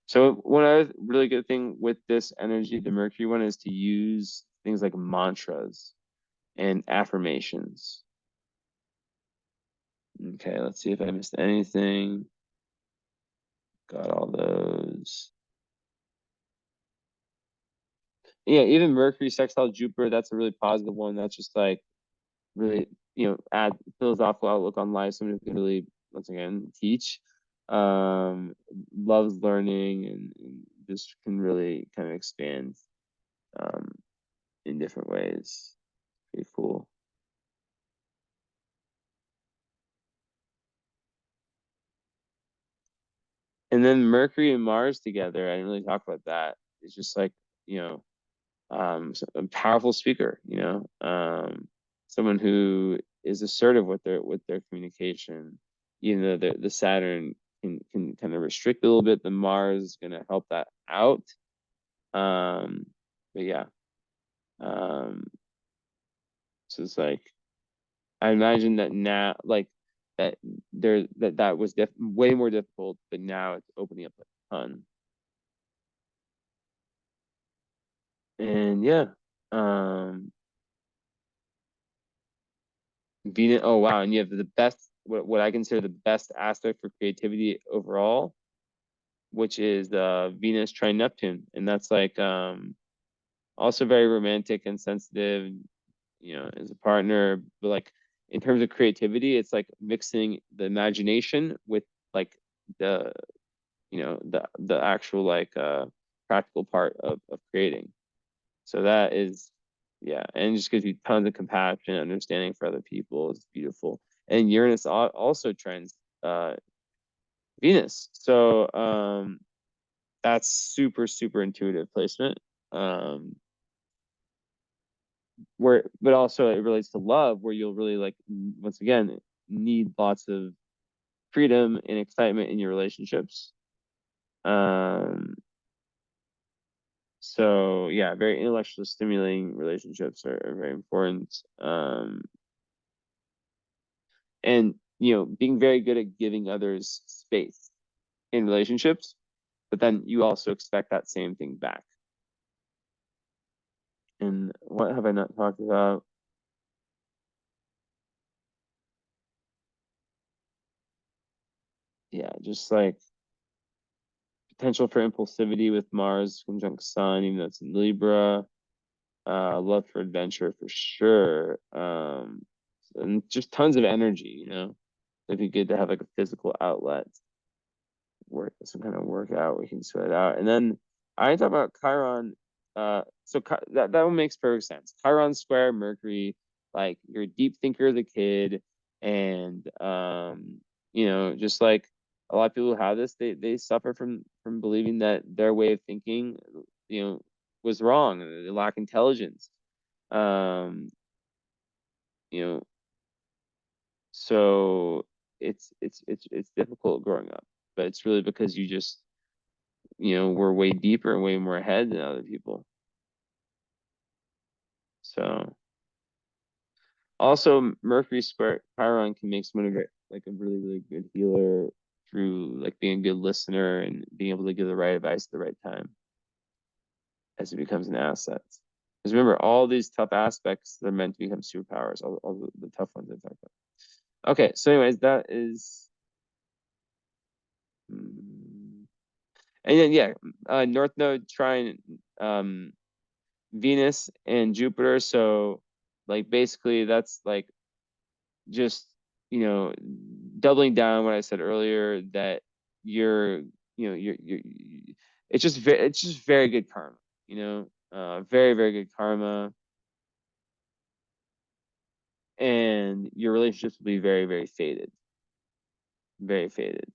So one other really good thing with this energy, the Mercury one, is to use things like mantras and affirmations. Okay, let's see if I missed anything. Got all those. Yeah, even Mercury sextile Jupiter, that's a really positive one. That's just like really, add philosophical outlook on life. Someone who can really, once again, teach, loves learning, and just can really kind of expand um, in different ways. Pretty cool. And then Mercury and Mars together, I didn't really talk about that. It's just like, you know, a powerful speaker, someone who is assertive with their communication. Even though the Saturn can kind of restrict a little bit, the Mars is going to help that out. But yeah, um, so it's like I imagine that now, like that was way more difficult, but now it's opening up a ton. And yeah, um, Venus. Oh wow, and you have the best, what I consider the best aspect for creativity overall, which is Venus trine Neptune, and that's like also very romantic and sensitive, as a partner. But like in terms of creativity, it's like mixing the imagination with like the the actual like practical part of creating. So that is, yeah, and it just gives you tons of compassion, understanding for other people. It's beautiful. And Uranus also trends uh, Venus, so that's super super intuitive placement. Um, where, but also it relates to love, where you'll really like once again need lots of freedom and excitement in your relationships. Um, so yeah, very intellectually stimulating relationships are very important. And being very good at giving others space in relationships, but then you also expect that same thing back. And what have I not talked about? Yeah, just like potential for impulsivity with Mars conjunct Sun, even though it's in Libra. Love for adventure for sure. And just tons of energy. It'd be good to have like a physical outlet, work some kind of workout we can sweat out. And then I talk about Chiron. That one makes perfect sense. Chiron square Mercury, like you're a deep thinker as a kid, and just like a lot of people who have this, they suffer from believing that their way of thinking, you know, was wrong. They lack intelligence. Um, you know, so it's difficult growing up, but it's really because you just we're way deeper and way more ahead than other people. So Also, Mercury square Chiron can make someone like a really, really good healer through like being a good listener and being able to give the right advice at the right time as it becomes an asset. Because remember, all these tough aspects, they're meant to become superpowers, all the tough ones I talked about. Okay, so anyways, that is and then yeah, North Node trine Venus and Jupiter. So like basically that's like just, you know, doubling down what I said earlier that you're, it's just very good karma, very, very good karma. And your relationships will be very, very faded, very faded.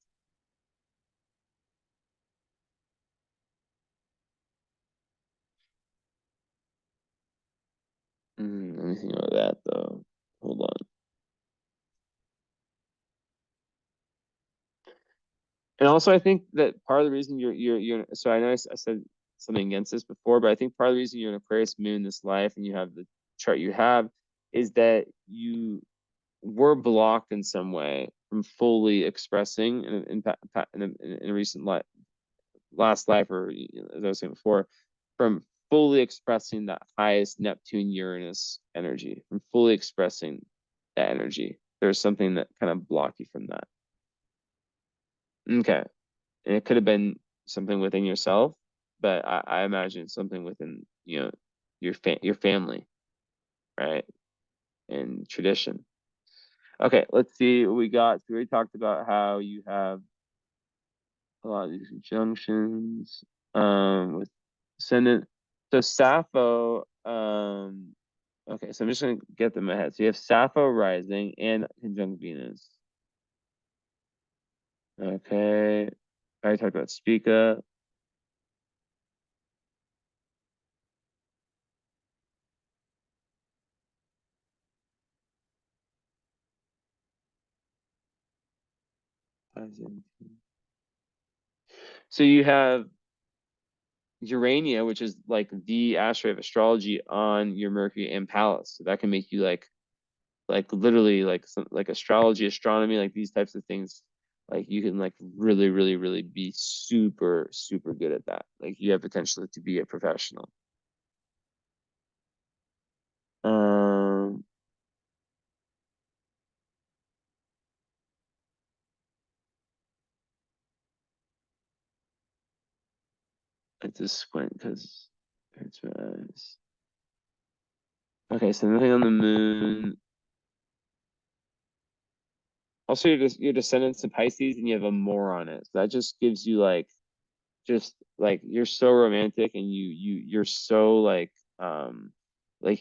Let me think about that though. Hold on. And also, I think that part of the reason you're so I know I said something against this before, but I think part of the reason you're an Aquarius moon this life and you have the chart you have is that you were blocked in some way from fully expressing in a recent life, last life, or as I was saying before, from fully expressing that highest Neptune Uranus energy, from fully expressing that energy. There's something that kind of blocked you from that. Okay. And it could have been something within yourself, but I imagine something within, your family, right? And tradition. Okay, let's see what we got. So we already talked about how you have a lot of these conjunctions with ascendant. So Sappho, okay, so I'm just gonna get them ahead. So you have Sappho rising and conjunct Venus. Okay. I already talked about Spica. So you have Urania, which is like the asteroid of astrology on your Mercury and Pallas. So that can make you like literally like some like astrology, astronomy, like these types of things. Like you can like really, really, really be super, super good at that. Like you have potential to be a professional. Um, I just squint because it's my eyes. Okay, so nothing on the moon. Also, your descendants in Pisces, and you have a more on it. So that just gives you like just like you're so romantic and you're so like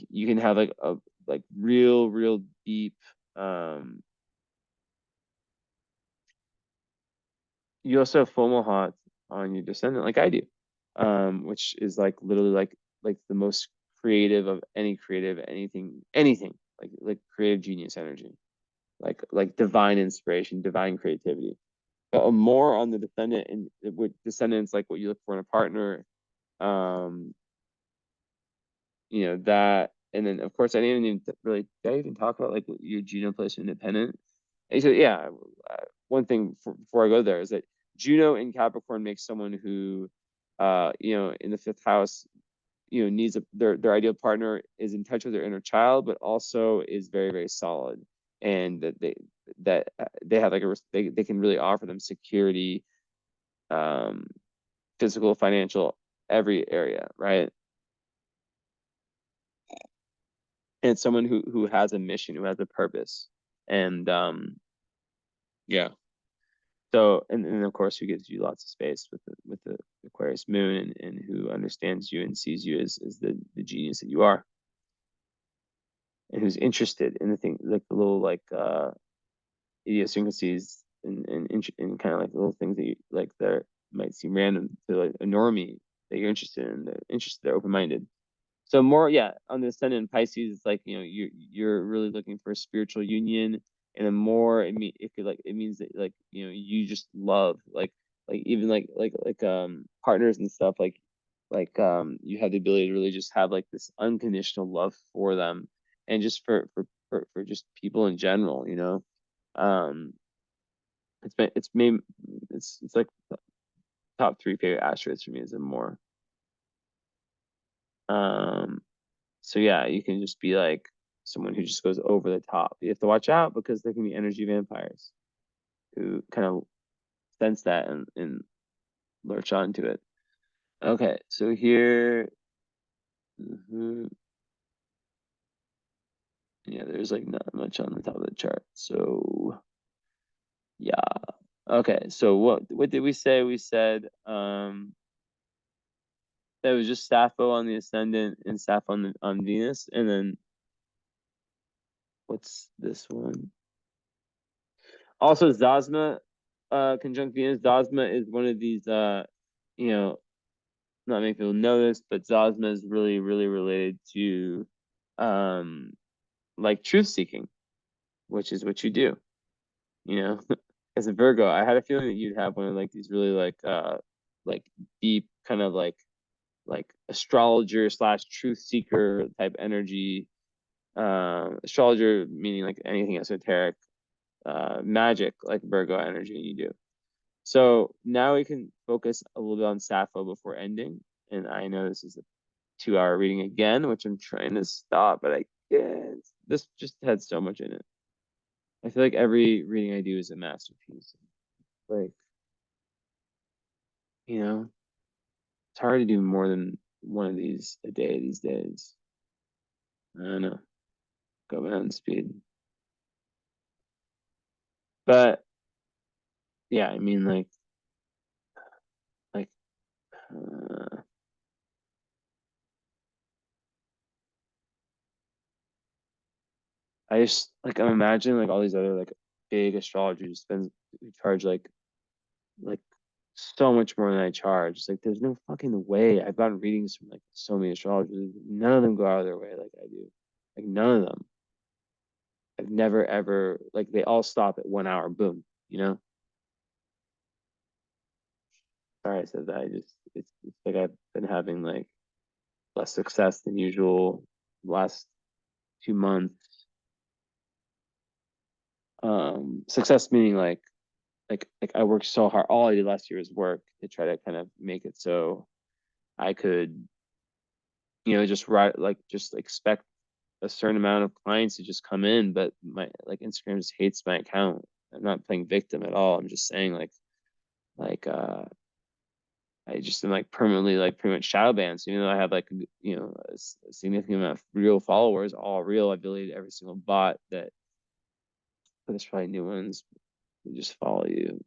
you can have like a like real deep um you also have fomalhaut on your descendant like I do, which is like literally like the most creative of any creative anything like creative genius energy, like divine inspiration, divine creativity. But more on the descendant, and with descendants like what you look for in a partner, um that. And then of course I didn't even really did I even talk about like your Juno place independent. And so yeah, one thing before I go there is that Juno in Capricorn makes someone who in the fifth house, needs their ideal partner is in touch with their inner child, but also is very, very solid, and that they have like they can really offer them security, um physical, financial, every area, right? And someone who has a mission, who has a purpose. And yeah. So and of course who gives you lots of space with the Aquarius moon, and who understands you and sees you as the genius that you are, and who's interested in the thing, like the little like idiosyncrasies and kind of like little things that you like that might seem random to like a normie, that you're interested in. They're open-minded. So more, yeah, on the ascendant in Pisces, it's like, you're really looking for a spiritual union, and the more it means that like, you just love like even partners and stuff, you have the ability to really just have like this unconditional love for them, and just for for just people in general, you know. It's like top 3 favorite asteroids for me is more. So yeah, you can just be like someone who just goes over the top. You have to watch out because there can be energy vampires who kind of sense that and lurch onto it. Okay, so here, yeah, there's like not much on the top of the chart. So yeah. Okay, so what did we say? We said that was just Sappho on the ascendant and Sappho on Venus, and then what's this one? Also Zosma, conjunct Venus. Zosma is one of these you know, not many people know this, but Zosma is really, really related to like truth seeking, which is what you do, you know. As a Virgo, I had a feeling that you'd have one of like these really like deep kind of like astrologer slash truth seeker type energy. Astrologer meaning like anything esoteric, magic like Virgo energy you do. So now we can focus a little bit on Sappho before ending. And I know this is a 2-hour reading again, which I'm trying to stop, but I can't. This just had so much in it. I feel like every reading I do is a masterpiece. Like, you know, it's hard to do more than one of these a day these days. I don't know. Go my own speed. But yeah, I mean like uh, I just like I'm imagining like all these other like big astrologers who charge like so much more than I charge. It's like there's no fucking way. I've gotten readings from like so many astrologers. None of them go out of their way like I do. Like none of them. I've never ever like they all stop at 1 hour. Boom. You know. Sorry I said that. I just it's like I've been having like less success than usual last 2 months. Success meaning like I worked so hard. All I did last year was work to try to kind of make it so I could, you know, just write like just expect a certain amount of clients to just come in, but my like Instagram just hates my account. I'm not playing victim at all. I'm just saying like I just am like permanently like pretty much shadow banned. So even though I have like you know a significant amount of real followers, all real, I believe every single bot that there's probably new ones who just follow you.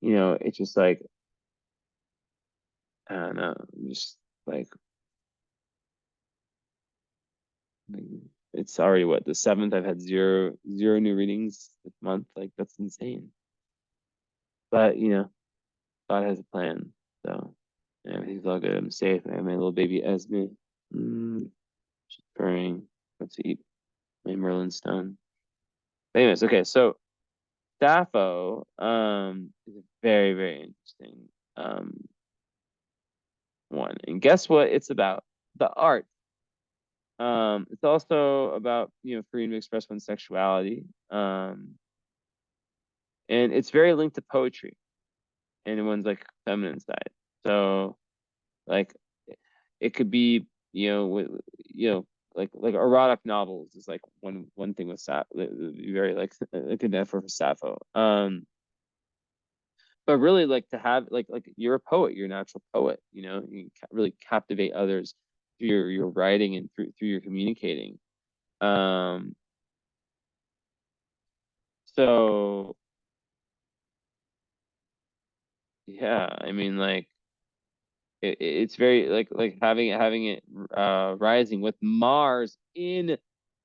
You know, it's just like I don't know, just like it's already what the 7th. I've had zero new readings this month. Like that's insane. But you know, God has a plan. So everything's all good. I'm safe. I have my little baby Esme. She's purring. Let's eat my Merlin stone. But anyways, okay, so Sappho is a very, very interesting one. And guess what it's about? The art. It's also about, you know, freedom to express one's sexuality. And it's very linked to poetry and one's like feminine side. So like it could be, you know, you know, like erotic novels is like one thing with Sappho, very like a good metaphor for Sappho. But really like to have like you're a poet, you're a natural poet, you know, you can really captivate others through your writing and through your communicating. Um, so yeah, I mean like it's very like having it rising with Mars in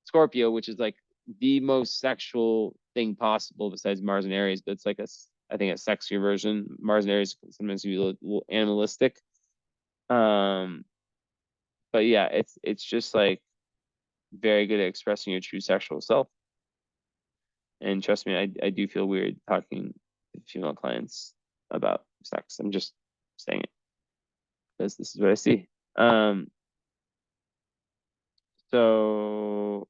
Scorpio, which is like the most sexual thing possible besides Mars and Aries, but it's like I think a sexier version. Mars and Aries sometimes can be little animalistic. Um, but yeah, it's just like very good at expressing your true sexual self. And trust me, I do feel weird talking to female clients about sex. I'm just saying it because this is what I see. Um, So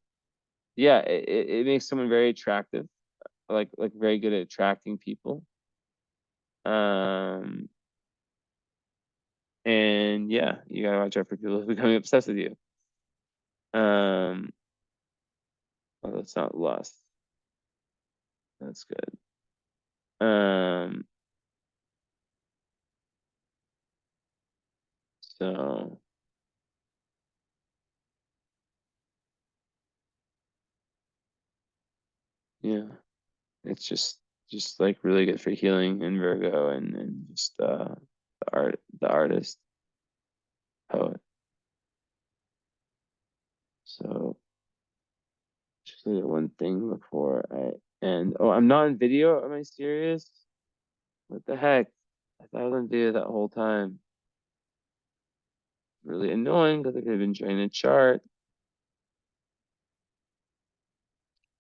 yeah, it makes someone very attractive, like very good at attracting people. And yeah, you gotta watch out for people becoming obsessed with you. Well, that's not lust. That's good. So yeah, it's just like really good for healing in Virgo and just the artist, poet. So just look at one thing before I end. Oh, I'm not in video. Am I serious? What the heck? I thought I was on video that whole time. Really annoying because I could have been trying to chart.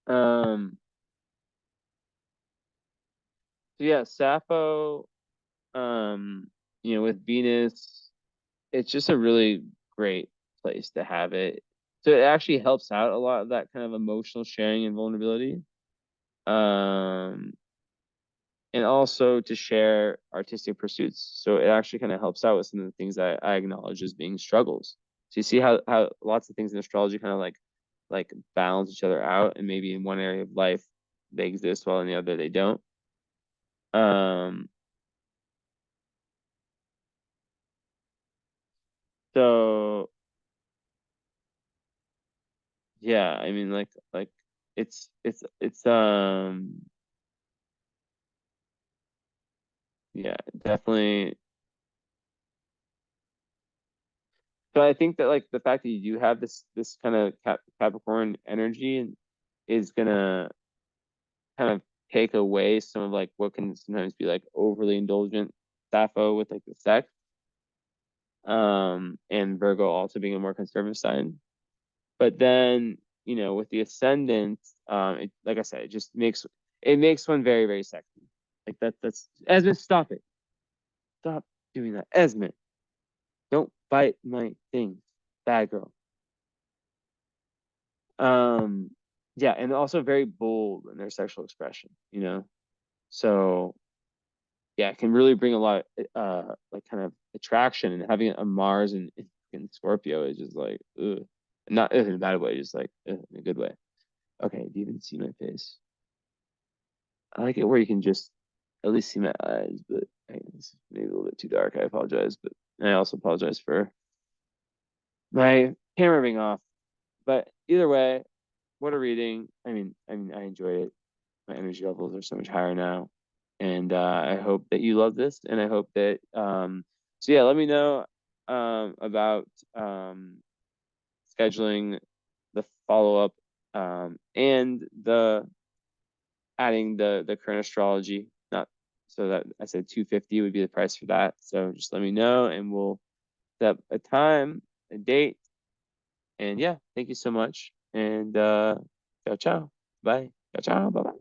So yeah, Sappho, with Venus, it's just a really great place to have it. So it actually helps out a lot of that kind of emotional sharing and vulnerability. Um, and also to share artistic pursuits. So it actually kind of helps out with some of the things that I acknowledge as being struggles. So you see how lots of things in astrology kind of like balance each other out, and maybe in one area of life they exist while in the other they don't. Um, so yeah, I mean like it's yeah, definitely. So I think that like the fact that you do have this kind of Capricorn energy and is gonna kind of take away some of like what can sometimes be like overly indulgent Sappho with like the sex. And Virgo also being a more conservative sign. But then, with the ascendant, like I said, it makes one very, very sexy. Like that's Esmond, stop it. Stop doing that. Esmond, don't bite my things. Bad girl. Um, yeah, and also very bold in their sexual expression. So yeah, it can really bring a lot of like kind of attraction, and having a Mars in Scorpio is just like ugh. Not ugh in a bad way, just like ugh, in a good way. Okay, do you even see my face? I like it where you can just at least see my eyes, but this is maybe a little bit too dark. I apologize, but I also apologize for my camera being off. But either way, what a reading. I mean, I enjoyed it. My energy levels are so much higher now, and I hope that you love this, and I hope that so yeah, let me know about scheduling the follow up and the adding the current astrology. Not so that I said 250 would be the price for that. So just let me know, and we'll set a time, a date, and yeah, thank you so much, and ciao ciao, bye, ciao ciao, bye bye.